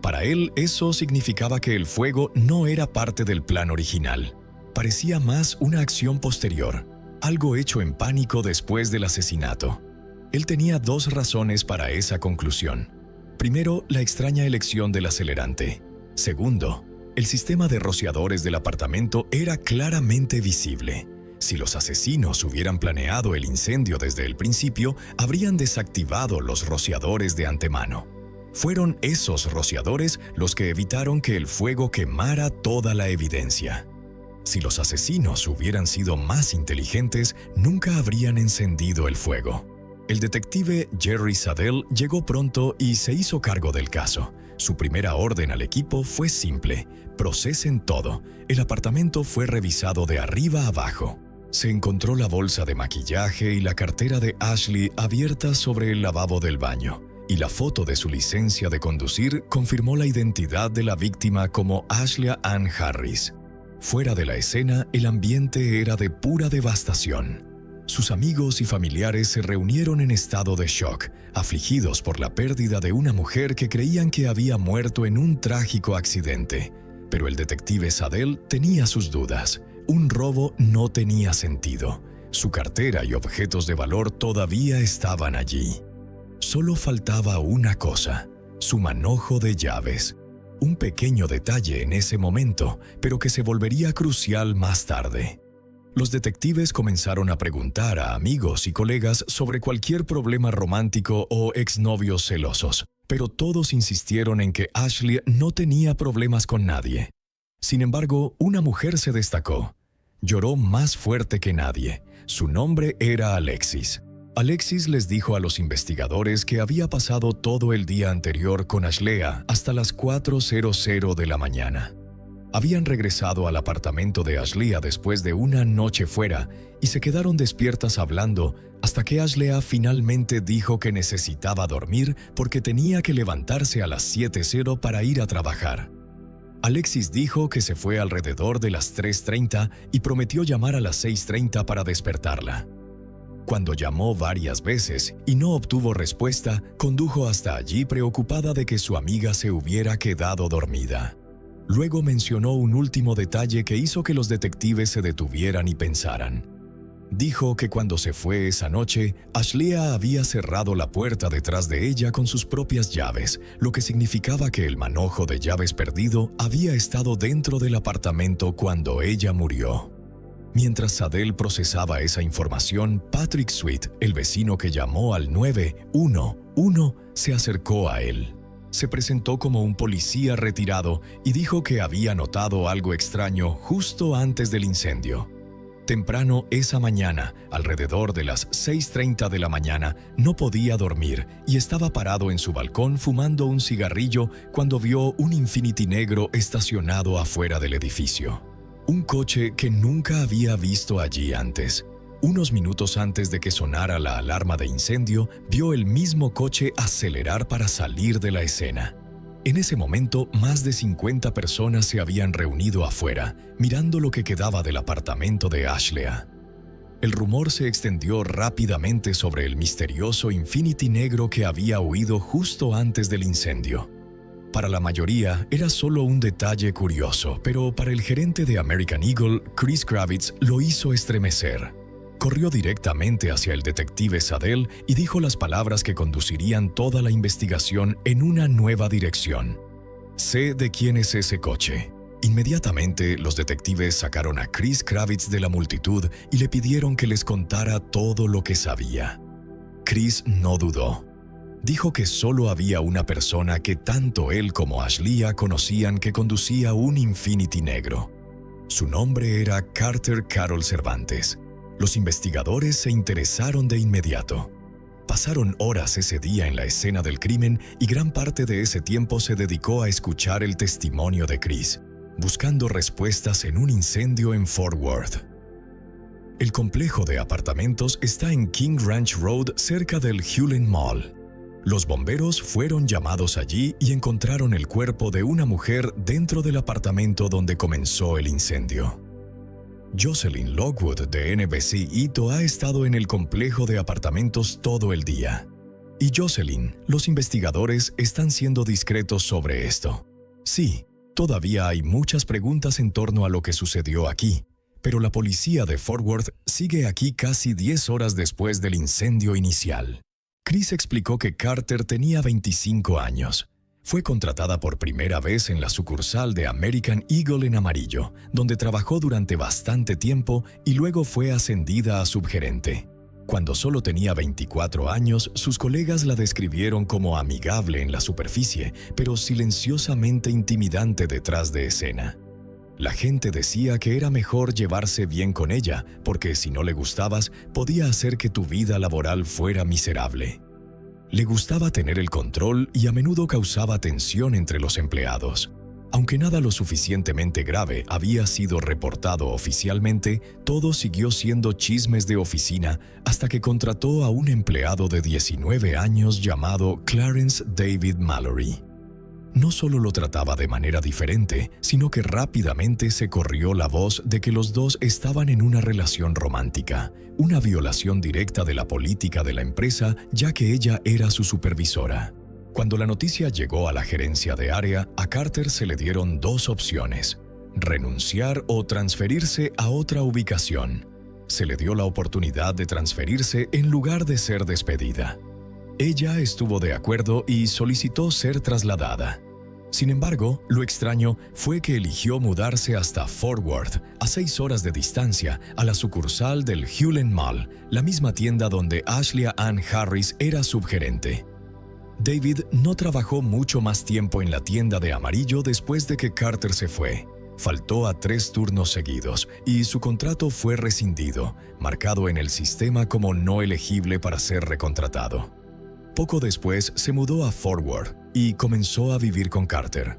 Para él, eso significaba que el fuego no era parte del plan original. Parecía más una acción posterior, algo hecho en pánico después del asesinato. Él tenía 2 razones para esa conclusión. Primero, la extraña elección del acelerante. Segundo, el sistema de rociadores del apartamento era claramente visible. Si los asesinos hubieran planeado el incendio desde el principio, habrían desactivado los rociadores de antemano. Fueron esos rociadores los que evitaron que el fuego quemara toda la evidencia. Si los asesinos hubieran sido más inteligentes, nunca habrían encendido el fuego. El detective Jerry Sadell llegó pronto y se hizo cargo del caso. Su primera orden al equipo fue simple: procesen todo. El apartamento fue revisado de arriba a abajo. Se encontró la bolsa de maquillaje y la cartera de Ashley abiertas sobre el lavabo del baño, y la foto de su licencia de conducir confirmó la identidad de la víctima como Ashley Ann Harris. Fuera de la escena, el ambiente era de pura devastación. Sus amigos y familiares se reunieron en estado de shock, afligidos por la pérdida de una mujer que creían que había muerto en un trágico accidente. Pero el detective Sadell tenía sus dudas. Un robo no tenía sentido. Su cartera y objetos de valor todavía estaban allí. Solo faltaba una cosa: su manojo de llaves. Un pequeño detalle en ese momento, pero que se volvería crucial más tarde. Los detectives comenzaron a preguntar a amigos y colegas sobre cualquier problema romántico o exnovios celosos, pero todos insistieron en que Ashley no tenía problemas con nadie. Sin embargo, una mujer se destacó. Lloró más fuerte que nadie. Su nombre era Alexis. Alexis les dijo a los investigadores que había pasado todo el día anterior con Ashlea hasta las 4:00 de la mañana. Habían regresado al apartamento de Ashlea después de una noche fuera y se quedaron despiertas hablando hasta que Ashlea finalmente dijo que necesitaba dormir porque tenía que levantarse a las 7:00 para ir a trabajar. Alexis dijo que se fue alrededor de las 3:30 y prometió llamar a las 6:30 para despertarla. Cuando llamó varias veces y no obtuvo respuesta, condujo hasta allí preocupada de que su amiga se hubiera quedado dormida. Luego mencionó un último detalle que hizo que los detectives se detuvieran y pensaran. Dijo que cuando se fue esa noche, Ashlea había cerrado la puerta detrás de ella con sus propias llaves, lo que significaba que el manojo de llaves perdido había estado dentro del apartamento cuando ella murió. Mientras Sadell procesaba esa información, Patrick Sweet, el vecino que llamó al 911, se acercó a él. Se presentó como un policía retirado y dijo que había notado algo extraño justo antes del incendio. Temprano esa mañana, alrededor de las 6:30 de la mañana, no podía dormir y estaba parado en su balcón fumando un cigarrillo cuando vio un Infiniti negro estacionado afuera del edificio. Un coche que nunca había visto allí antes. Unos minutos antes de que sonara la alarma de incendio, vio el mismo coche acelerar para salir de la escena. En ese momento, más de 50 personas se habían reunido afuera, mirando lo que quedaba del apartamento de Ashlea. El rumor se extendió rápidamente sobre el misterioso Infiniti negro que había huido justo antes del incendio. Para la mayoría, era solo un detalle curioso, pero para el gerente de American Eagle, Chris Kravitz, lo hizo estremecer. Corrió directamente hacia el detective Sadell y dijo las palabras que conducirían toda la investigación en una nueva dirección. «Sé de quién es ese coche». Inmediatamente, los detectives sacaron a Chris Kravitz de la multitud y le pidieron que les contara todo lo que sabía. Chris no dudó. Dijo que solo había una persona que tanto él como Ashlea conocían que conducía un Infiniti negro. Su nombre era Carter Carroll Cervantes. Los investigadores se interesaron de inmediato. Pasaron horas ese día en la escena del crimen y gran parte de ese tiempo se dedicó a escuchar el testimonio de Chris, buscando respuestas en un incendio en Fort Worth. El complejo de apartamentos está en King Ranch Road cerca del Hulen Mall. Los bomberos fueron llamados allí y encontraron el cuerpo de una mujer dentro del apartamento donde comenzó el incendio. Jocelyn Lockwood de NBC Ito ha estado en el complejo de apartamentos todo el día. Y Jocelyn, los investigadores están siendo discretos sobre esto. Sí, todavía hay muchas preguntas en torno a lo que sucedió aquí, pero la policía de Fort Worth sigue aquí casi 10 horas después del incendio inicial. Chris explicó que Carter tenía 25 años. Fue contratada por primera vez en la sucursal de American Eagle en Amarillo, donde trabajó durante bastante tiempo y luego fue ascendida a subgerente. Cuando solo tenía 24 años, sus colegas la describieron como amigable en la superficie, pero silenciosamente intimidante detrás de escena. La gente decía que era mejor llevarse bien con ella, porque si no le gustabas, podía hacer que tu vida laboral fuera miserable. Le gustaba tener el control y a menudo causaba tensión entre los empleados. Aunque nada lo suficientemente grave había sido reportado oficialmente, todo siguió siendo chismes de oficina hasta que contrató a un empleado de 19 años llamado Clarence David Mallory. No solo lo trataba de manera diferente, sino que rápidamente se corrió la voz de que los dos estaban en una relación romántica, una violación directa de la política de la empresa, ya que ella era su supervisora. Cuando la noticia llegó a la gerencia de área, a Carter se le dieron dos opciones: renunciar o transferirse a otra ubicación. Se le dio la oportunidad de transferirse en lugar de ser despedida. Ella estuvo de acuerdo y solicitó ser trasladada. Sin embargo, lo extraño fue que eligió mudarse hasta Fort Worth, a 6 horas de distancia, a la sucursal del Hulen Mall, la misma tienda donde Ashlea Ann Harris era subgerente. David no trabajó mucho más tiempo en la tienda de Amarillo después de que Carter se fue. Faltó a 3 turnos seguidos y su contrato fue rescindido, marcado en el sistema como no elegible para ser recontratado. Poco después se mudó a Fort Worth y comenzó a vivir con Carter.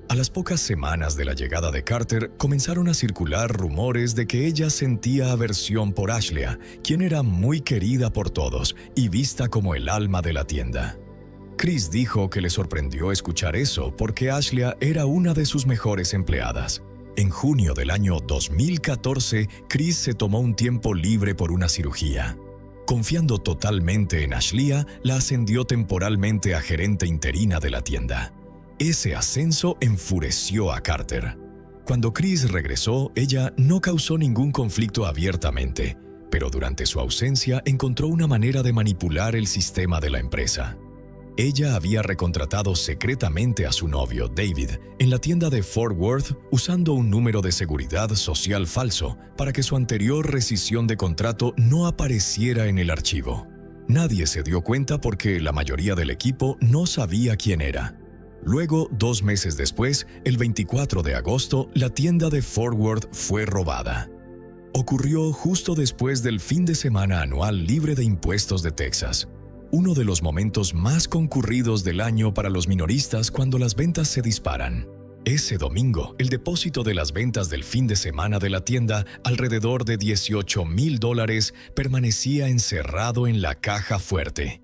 A las pocas semanas de la llegada de Carter, comenzaron a circular rumores de que ella sentía aversión por Ashlea, quien era muy querida por todos y vista como el alma de la tienda. Chris dijo que le sorprendió escuchar eso porque Ashlea era una de sus mejores empleadas. En junio del año 2014, Chris se tomó un tiempo libre por una cirugía. Confiando totalmente en Ashlea, la ascendió temporalmente a gerente interina de la tienda. Ese ascenso enfureció a Carter. Cuando Chris regresó, ella no causó ningún conflicto abiertamente, pero durante su ausencia encontró una manera de manipular el sistema de la empresa. Ella había recontratado secretamente a su novio, David, en la tienda de Fort Worth usando un número de seguridad social falso para que su anterior rescisión de contrato no apareciera en el archivo. Nadie se dio cuenta porque la mayoría del equipo no sabía quién era. Luego, 2 meses después, el 24 de agosto, la tienda de Fort Worth fue robada. Ocurrió justo después del fin de semana anual libre de impuestos de Texas, uno de los momentos más concurridos del año para los minoristas cuando las ventas se disparan. Ese domingo, el depósito de las ventas del fin de semana de la tienda, alrededor de $18,000, permanecía encerrado en la caja fuerte.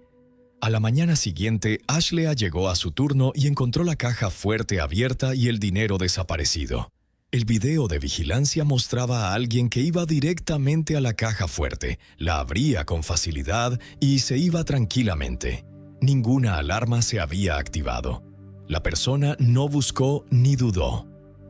A la mañana siguiente, Ashlea llegó a su turno y encontró la caja fuerte abierta y el dinero desaparecido. El video de vigilancia mostraba a alguien que iba directamente a la caja fuerte, la abría con facilidad y se iba tranquilamente. Ninguna alarma se había activado. La persona no buscó ni dudó.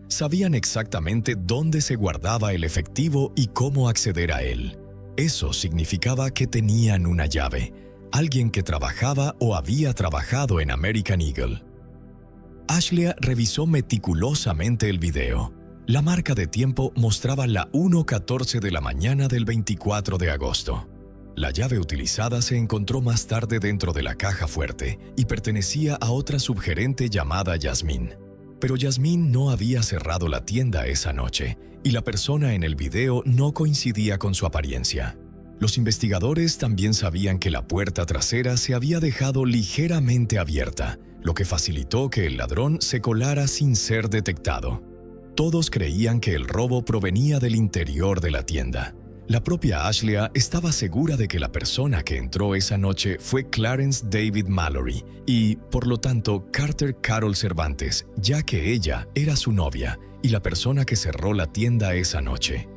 Sabían exactamente dónde se guardaba el efectivo y cómo acceder a él. Eso significaba que tenían una llave, alguien que trabajaba o había trabajado en American Eagle. Ashlea revisó meticulosamente el video. La marca de tiempo mostraba la 1:14 de la mañana del 24 de agosto. La llave utilizada se encontró más tarde dentro de la caja fuerte y pertenecía a otra subgerente llamada Yasmine. Pero Yasmine no había cerrado la tienda esa noche y la persona en el video no coincidía con su apariencia. Los investigadores también sabían que la puerta trasera se había dejado ligeramente abierta, lo que facilitó que el ladrón se colara sin ser detectado. Todos creían que el robo provenía del interior de la tienda. La propia Ashlea estaba segura de que la persona que entró esa noche fue Clarence David Mallory y, por lo tanto, Carter Carol Cervantes, ya que ella era su novia y la persona que cerró la tienda esa noche.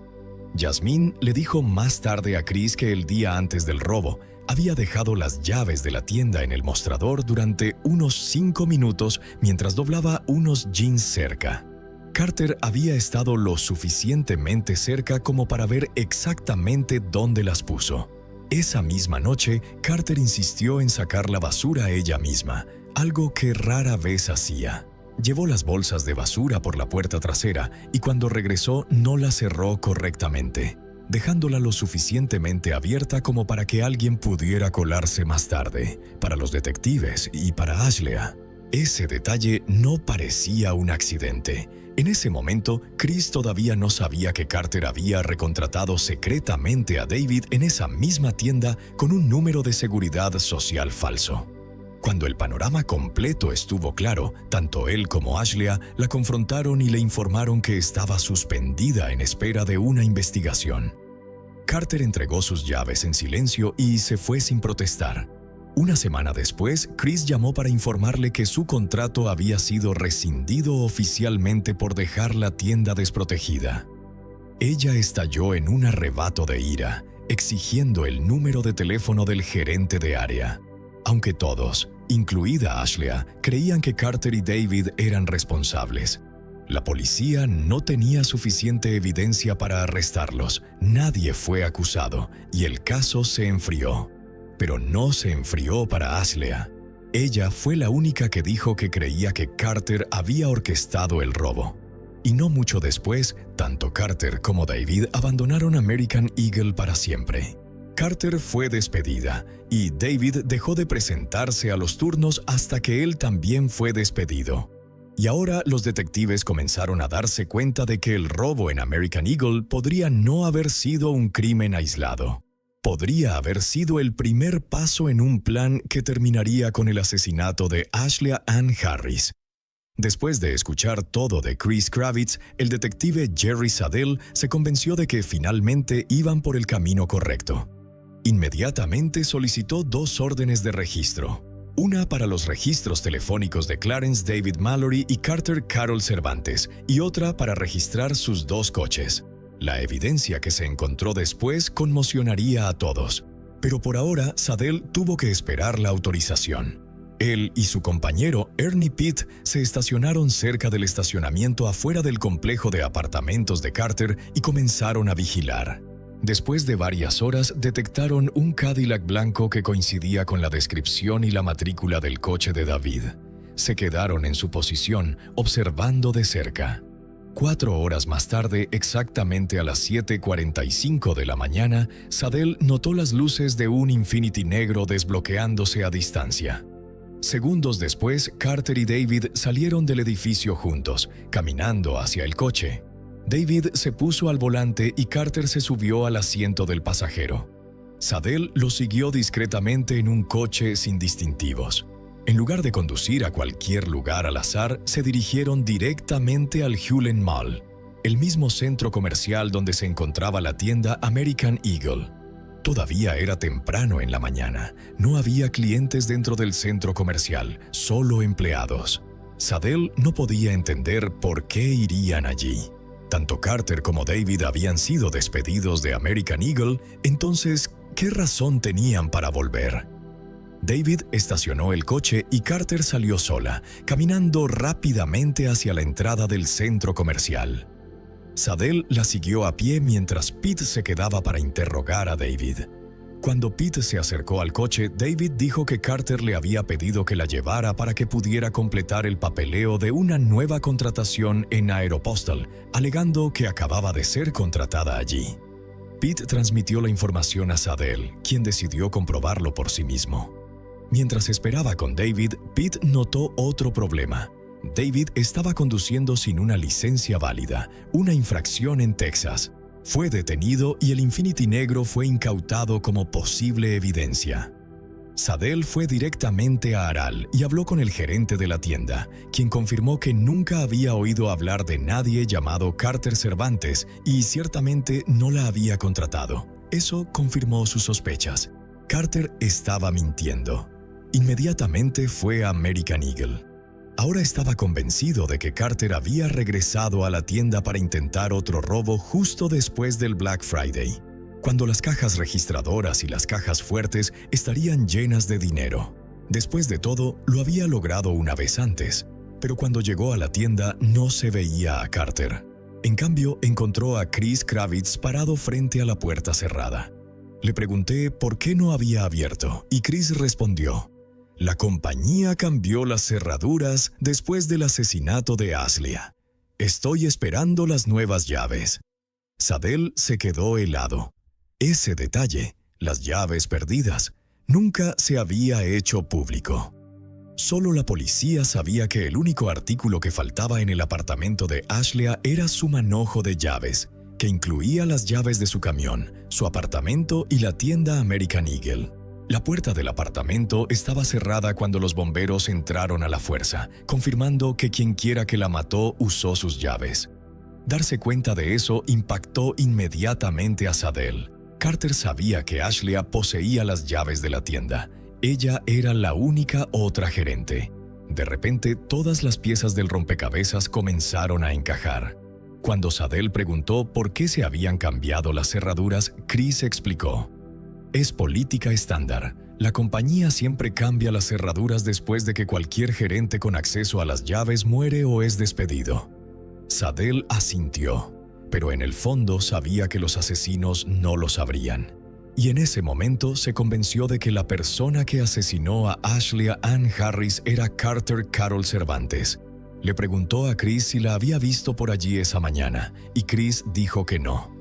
Yasmine le dijo más tarde a Chris que el día antes del robo había dejado las llaves de la tienda en el mostrador durante unos 5 minutos mientras doblaba unos jeans cerca. Carter había estado lo suficientemente cerca como para ver exactamente dónde las puso. Esa misma noche, Carter insistió en sacar la basura ella misma, algo que rara vez hacía. Llevó las bolsas de basura por la puerta trasera y cuando regresó no la cerró correctamente, dejándola lo suficientemente abierta como para que alguien pudiera colarse más tarde, para los detectives y para Ashlea. Ese detalle no parecía un accidente. En ese momento, Chris todavía no sabía que Carter había recontratado secretamente a David en esa misma tienda con un número de seguridad social falso. Cuando el panorama completo estuvo claro, tanto él como Ashlea la confrontaron y le informaron que estaba suspendida en espera de una investigación. Carter entregó sus llaves en silencio y se fue sin protestar. Una semana después, Chris llamó para informarle que su contrato había sido rescindido oficialmente por dejar la tienda desprotegida. Ella estalló en un arrebato de ira, exigiendo el número de teléfono del gerente de área. Aunque todos, incluida Ashlea, creían que Carter y David eran responsables. La policía no tenía suficiente evidencia para arrestarlos, nadie fue acusado y el caso se enfrió. Pero no se enfrió para Ashlea. Ella fue la única que dijo que creía que Carter había orquestado el robo. Y no mucho después, tanto Carter como David abandonaron American Eagle para siempre. Carter fue despedida y David dejó de presentarse a los turnos hasta que él también fue despedido. Y ahora los detectives comenzaron a darse cuenta de que el robo en American Eagle podría no haber sido un crimen aislado. Podría haber sido el primer paso en un plan que terminaría con el asesinato de Ashlea Ann Harris. Después de escuchar todo de Chris Kravitz, el detective Jerry Sadell se convenció de que finalmente iban por el camino correcto. Inmediatamente solicitó 2 órdenes de registro. una para los registros telefónicos de Clarence David Mallory y Carter Carol Cervantes, y otra para registrar sus 2 coches. La evidencia que se encontró después conmocionaría a todos, pero por ahora Sadell tuvo que esperar la autorización. Él y su compañero Ernie Pitt se estacionaron cerca del estacionamiento afuera del complejo de apartamentos de Carter y comenzaron a vigilar. Después de varias horas detectaron un Cadillac blanco que coincidía con la descripción y la matrícula del coche de David. Se quedaron en su posición, observando de cerca. 4 horas más tarde, exactamente a las 7:45 de la mañana, Sadell notó las luces de un Infiniti negro desbloqueándose a distancia. Segundos después, Carter y David salieron del edificio juntos, caminando hacia el coche. David se puso al volante y Carter se subió al asiento del pasajero. Sadell lo siguió discretamente en un coche sin distintivos. En lugar de conducir a cualquier lugar al azar, se dirigieron directamente al Hulen Mall, el mismo centro comercial donde se encontraba la tienda American Eagle. Todavía era temprano en la mañana. No había clientes dentro del centro comercial, solo empleados. Sadell no podía entender por qué irían allí. Tanto Carter como David habían sido despedidos de American Eagle, entonces, ¿qué razón tenían para volver? David estacionó el coche y Carter salió sola, caminando rápidamente hacia la entrada del centro comercial. Sadell la siguió a pie mientras Pete se quedaba para interrogar a David. Cuando Pete se acercó al coche, David dijo que Carter le había pedido que la llevara para que pudiera completar el papeleo de una nueva contratación en Aeropostal, alegando que acababa de ser contratada allí. Pete transmitió la información a Sadell, quien decidió comprobarlo por sí mismo. Mientras esperaba con David, Pete notó otro problema. David estaba conduciendo sin una licencia válida, una infracción en Texas. Fue detenido y el Infiniti negro fue incautado como posible evidencia. Sadell fue directamente a Aral y habló con el gerente de la tienda, quien confirmó que nunca había oído hablar de nadie llamado Carter Cervantes y ciertamente no la había contratado. Eso confirmó sus sospechas. Carter estaba mintiendo. Inmediatamente fue a American Eagle. Ahora estaba convencido de que Carter había regresado a la tienda para intentar otro robo justo después del Black Friday, cuando las cajas registradoras y las cajas fuertes estarían llenas de dinero. Después de todo, lo había logrado una vez antes, pero cuando llegó a la tienda no se veía a Carter. En cambio, encontró a Chris Kravitz parado frente a la puerta cerrada. Le pregunté por qué no había abierto y Chris respondió: «La compañía cambió las cerraduras después del asesinato de Ashlea. Estoy esperando las nuevas llaves». Sadell se quedó helado. Ese detalle, las llaves perdidas, nunca se había hecho público. Solo la policía sabía que el único artículo que faltaba en el apartamento de Ashlea era su manojo de llaves, que incluía las llaves de su camión, su apartamento y la tienda American Eagle. La puerta del apartamento estaba cerrada cuando los bomberos entraron a la fuerza, confirmando que quienquiera que la mató usó sus llaves. Darse cuenta de eso impactó inmediatamente a Sadell. Carter sabía que Ashlea poseía las llaves de la tienda. Ella era la única otra gerente. De repente, todas las piezas del rompecabezas comenzaron a encajar. Cuando Sadell preguntó por qué se habían cambiado las cerraduras, Chris explicó: «Es política estándar. La compañía siempre cambia las cerraduras después de que cualquier gerente con acceso a las llaves muere o es despedido». Sadell asintió, pero en el fondo sabía que los asesinos no lo sabrían. Y en ese momento se convenció de que la persona que asesinó a Ashlea Ann Harris era Carter Carol Cervantes. Le preguntó a Chris si la había visto por allí esa mañana, y Chris dijo que no.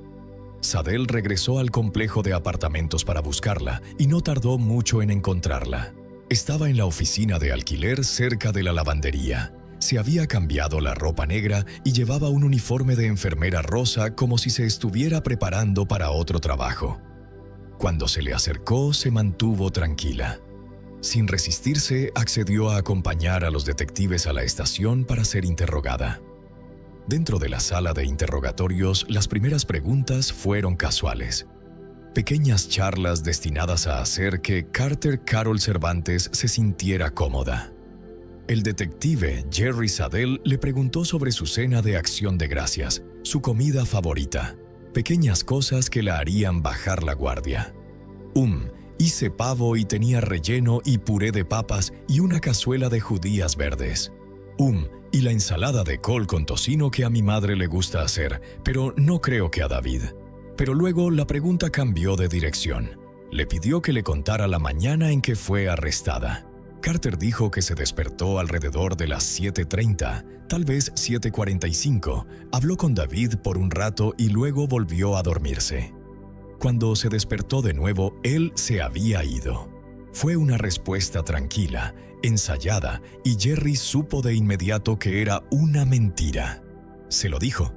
Sadell regresó al complejo de apartamentos para buscarla y no tardó mucho en encontrarla. Estaba en la oficina de alquiler cerca de la lavandería. Se había cambiado la ropa negra y llevaba un uniforme de enfermera rosa como si se estuviera preparando para otro trabajo. Cuando se le acercó, se mantuvo tranquila. Sin resistirse, accedió a acompañar a los detectives a la estación para ser interrogada. Dentro de la sala de interrogatorios, las primeras preguntas fueron casuales. pequeñas charlas destinadas a hacer que Carter Carol Cervantes se sintiera cómoda. El detective Jerry Sadell le preguntó sobre su cena de Acción de Gracias, su comida favorita, pequeñas cosas que la harían bajar la guardia. Hice pavo y tenía relleno y puré de papas y una cazuela de judías verdes. Y la ensalada de col con tocino que a mi madre le gusta hacer, pero no creo que a David. Pero luego la pregunta cambió de dirección. Le pidió que le contara la mañana en que fue arrestada. Carter dijo que se despertó alrededor de las 7:30, tal vez 7:45. Habló con David por un rato y luego volvió a dormirse. Cuando se despertó de nuevo, él se había ido. Fue una respuesta tranquila, ensayada, y Jerry supo de inmediato que era una mentira. Se lo dijo.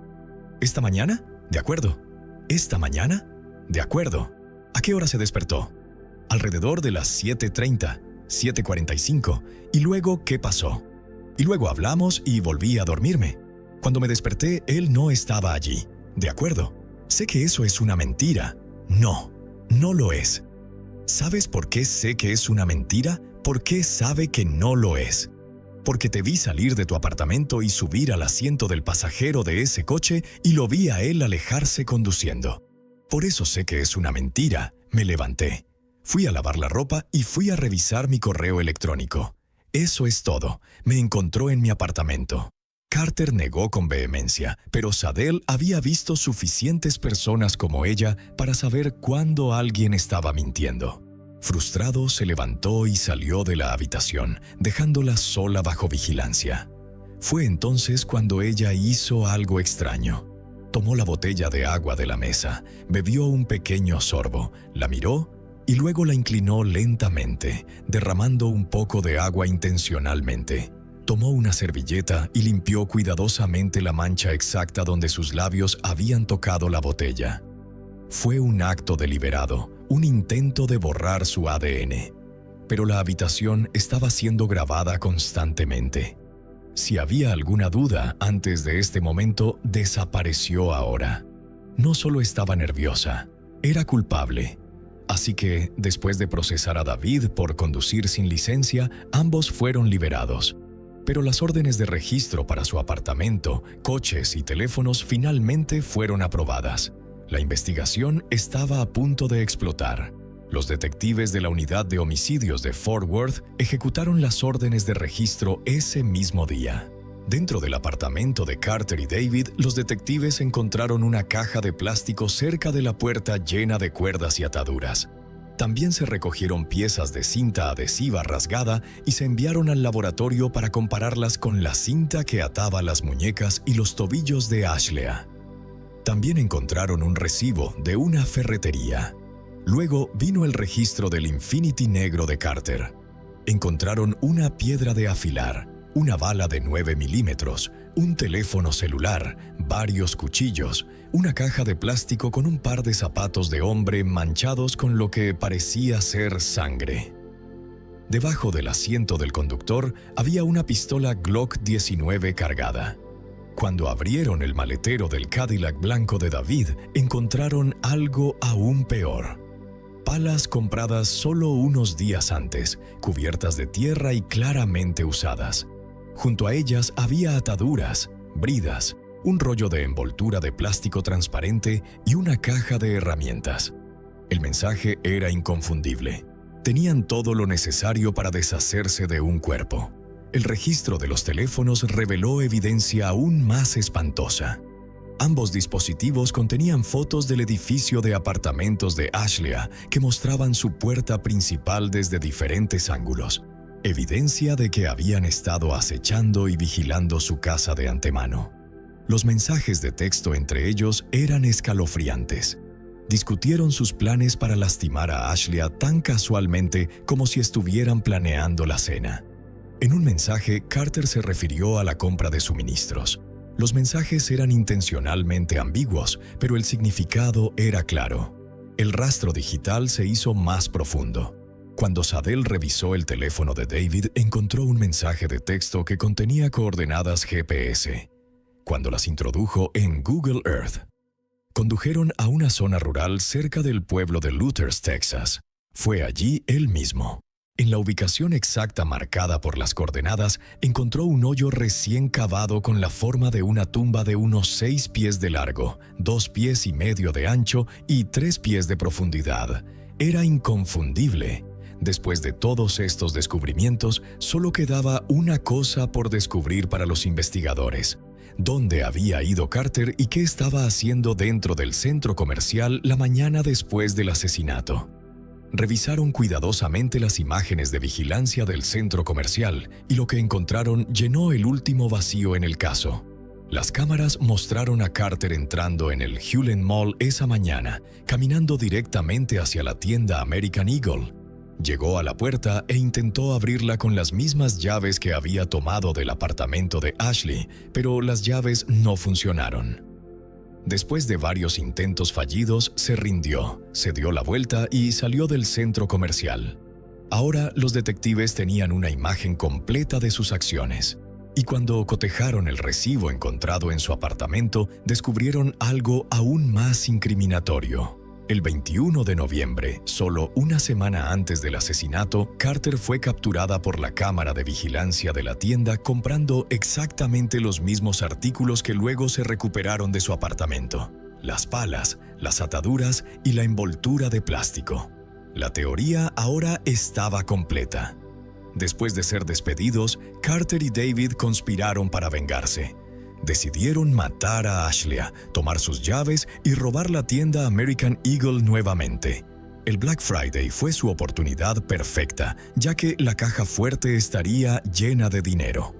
¿Esta mañana? De acuerdo. ¿Esta mañana? De acuerdo. ¿A qué hora se despertó? Alrededor de las 7:30, 7:45. ¿Y luego qué pasó? Y luego hablamos y volví a dormirme. Cuando me desperté, él no estaba allí. De acuerdo. Sé que eso es una mentira. No, no lo es. ¿Sabes por qué sé que es una mentira? ¿Por qué sabe que no lo es? Porque te vi salir de tu apartamento y subir al asiento del pasajero de ese coche y lo vi a él alejarse conduciendo. Por eso sé que es una mentira. Me levanté. Fui a lavar la ropa y fui a revisar mi correo electrónico. Eso es todo. Me encontró en mi apartamento. Carter negó con vehemencia, pero Sadell había visto suficientes personas como ella para saber cuándo alguien estaba mintiendo. Frustrado, se levantó y salió de la habitación, dejándola sola bajo vigilancia. Fue entonces cuando ella hizo algo extraño. Tomó la botella de agua de la mesa, bebió un pequeño sorbo, la miró y luego la inclinó lentamente, derramando un poco de agua intencionalmente. Tomó una servilleta y limpió cuidadosamente la mancha exacta donde sus labios habían tocado la botella. Fue un acto deliberado, un intento de borrar su ADN. Pero la habitación estaba siendo grabada constantemente. Si había alguna duda antes de este momento, desapareció ahora. No solo estaba nerviosa, era culpable. Así que, después de procesar a David por conducir sin licencia, ambos fueron liberados. Pero las órdenes de registro para su apartamento, coches y teléfonos finalmente fueron aprobadas. La investigación estaba a punto de explotar. Los detectives de la Unidad de Homicidios de Fort Worth ejecutaron las órdenes de registro ese mismo día. Dentro del apartamento de Carter y David, los detectives encontraron una caja de plástico cerca de la puerta llena de cuerdas y ataduras. También se recogieron piezas de cinta adhesiva rasgada y se enviaron al laboratorio para compararlas con la cinta que ataba las muñecas y los tobillos de Ashlea. También encontraron un recibo de una ferretería. Luego vino el registro del Infiniti negro de Carter. Encontraron una piedra de afilar, una bala de 9 milímetros, un teléfono celular, varios cuchillos, una caja de plástico con un par de zapatos de hombre manchados con lo que parecía ser sangre. Debajo del asiento del conductor había una pistola Glock 19 cargada. Cuando abrieron el maletero del Cadillac blanco de David, encontraron algo aún peor. Palas compradas solo unos días antes, cubiertas de tierra y claramente usadas. Junto a ellas había ataduras, bridas, un rollo de envoltura de plástico transparente y una caja de herramientas. El mensaje era inconfundible. Tenían todo lo necesario para deshacerse de un cuerpo. El registro de los teléfonos reveló evidencia aún más espantosa. Ambos dispositivos contenían fotos del edificio de apartamentos de Ashlea que mostraban su puerta principal desde diferentes ángulos. Evidencia de que habían estado acechando y vigilando su casa de antemano. Los mensajes de texto entre ellos eran escalofriantes. Discutieron sus planes para lastimar a Ashlea tan casualmente como si estuvieran planeando la cena. En un mensaje, Carter se refirió a la compra de suministros. Los mensajes eran intencionalmente ambiguos, pero el significado era claro. El rastro digital se hizo más profundo. Cuando Sadell revisó el teléfono de David, encontró un mensaje de texto que contenía coordenadas GPS. Cuando las introdujo en Google Earth, Condujeron a una zona rural cerca del pueblo de Luthers, Texas. Fue allí él mismo. En la ubicación exacta marcada por las coordenadas, encontró un hoyo recién cavado con la forma de una tumba de unos 6 pies de largo, 2 pies y medio de ancho y 3 pies de profundidad. Era inconfundible. Después de todos estos descubrimientos, solo quedaba una cosa por descubrir para los investigadores: ¿dónde había ido Carter y qué estaba haciendo dentro del centro comercial la mañana después del asesinato? Revisaron cuidadosamente las imágenes de vigilancia del centro comercial y lo que encontraron llenó el último vacío en el caso. Las cámaras mostraron a Carter entrando en el Hulen Mall esa mañana, caminando directamente hacia la tienda American Eagle. Llegó a la puerta e intentó abrirla con las mismas llaves que había tomado del apartamento de Ashley, pero las llaves no funcionaron. Después de varios intentos fallidos, se rindió, se dio la vuelta y salió del centro comercial. Ahora los detectives tenían una imagen completa de sus acciones. Y cuando cotejaron el recibo encontrado en su apartamento, descubrieron algo aún más incriminatorio. El 21 de noviembre, solo una semana antes del asesinato, Carter fue capturada por la cámara de vigilancia de la tienda comprando exactamente los mismos artículos que luego se recuperaron de su apartamento: las palas, las ataduras y la envoltura de plástico. La teoría ahora estaba completa. Después de ser despedidos, Carter y David conspiraron para vengarse. Decidieron matar a Ashley, tomar sus llaves y robar la tienda American Eagle nuevamente. El Black Friday fue su oportunidad perfecta, ya que la caja fuerte estaría llena de dinero.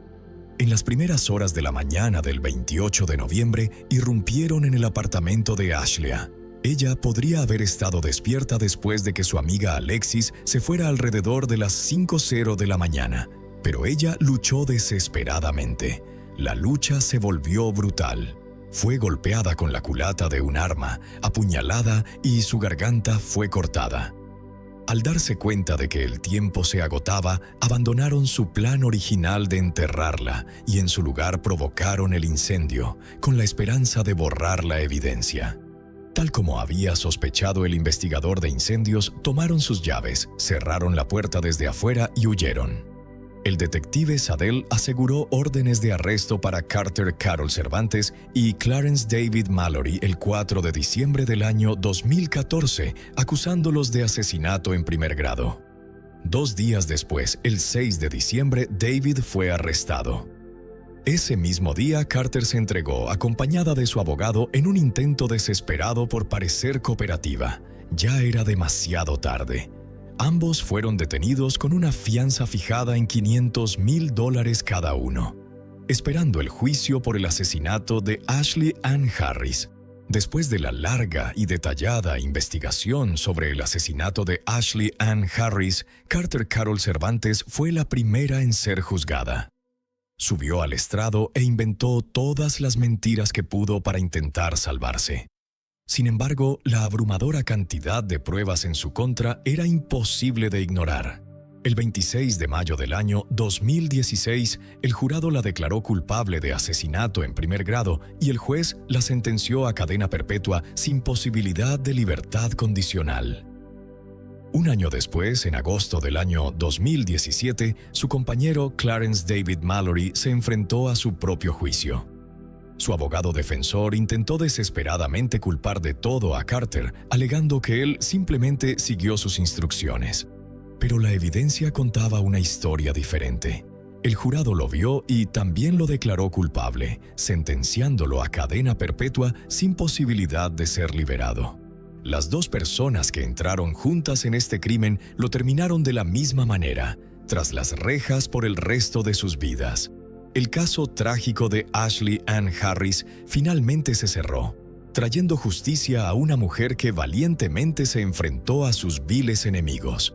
En las primeras horas de la mañana del 28 de noviembre, irrumpieron en el apartamento de Ashley. Ella podría haber estado despierta después de que su amiga Alexis se fuera alrededor de las 5:00 de la mañana, pero ella luchó desesperadamente. La lucha se volvió brutal. Fue golpeada con la culata de un arma, apuñalada y su garganta fue cortada. Al darse cuenta de que el tiempo se agotaba, abandonaron su plan original de enterrarla y en su lugar provocaron el incendio, con la esperanza de borrar la evidencia. Tal como había sospechado el investigador de incendios, tomaron sus llaves, cerraron la puerta desde afuera y huyeron. El detective Sadell aseguró órdenes de arresto para Carter Carol Cervantes y Clarence David Mallory el 4 de diciembre del año 2014, acusándolos de asesinato en primer grado. 2 días después, el 6 de diciembre, David fue arrestado. Ese mismo día, Carter se entregó, acompañada de su abogado, en un intento desesperado por parecer cooperativa. Ya era demasiado tarde. Ambos fueron detenidos con una fianza fijada en $500,000 cada uno, esperando el juicio por el asesinato de Ashley Ann Harris. Después de la larga y detallada investigación sobre el asesinato de Ashley Ann Harris, Carter Carol Cervantes fue la primera en ser juzgada. Subió al estrado e inventó todas las mentiras que pudo para intentar salvarse. Sin embargo, la abrumadora cantidad de pruebas en su contra era imposible de ignorar. El 26 de mayo del año 2016, el jurado la declaró culpable de asesinato en primer grado y el juez la sentenció a cadena perpetua sin posibilidad de libertad condicional. Un año después, en agosto del año 2017, su compañero Clarence David Mallory se enfrentó a su propio juicio. Su abogado defensor intentó desesperadamente culpar de todo a Carter, alegando que él simplemente siguió sus instrucciones. Pero la evidencia contaba una historia diferente. El jurado lo vio y también lo declaró culpable, sentenciándolo a cadena perpetua sin posibilidad de ser liberado. Las 2 personas que entraron juntas en este crimen lo terminaron de la misma manera, tras las rejas por el resto de sus vidas. El caso trágico de Ashley Ann Harris finalmente se cerró, trayendo justicia a una mujer que valientemente se enfrentó a sus viles enemigos.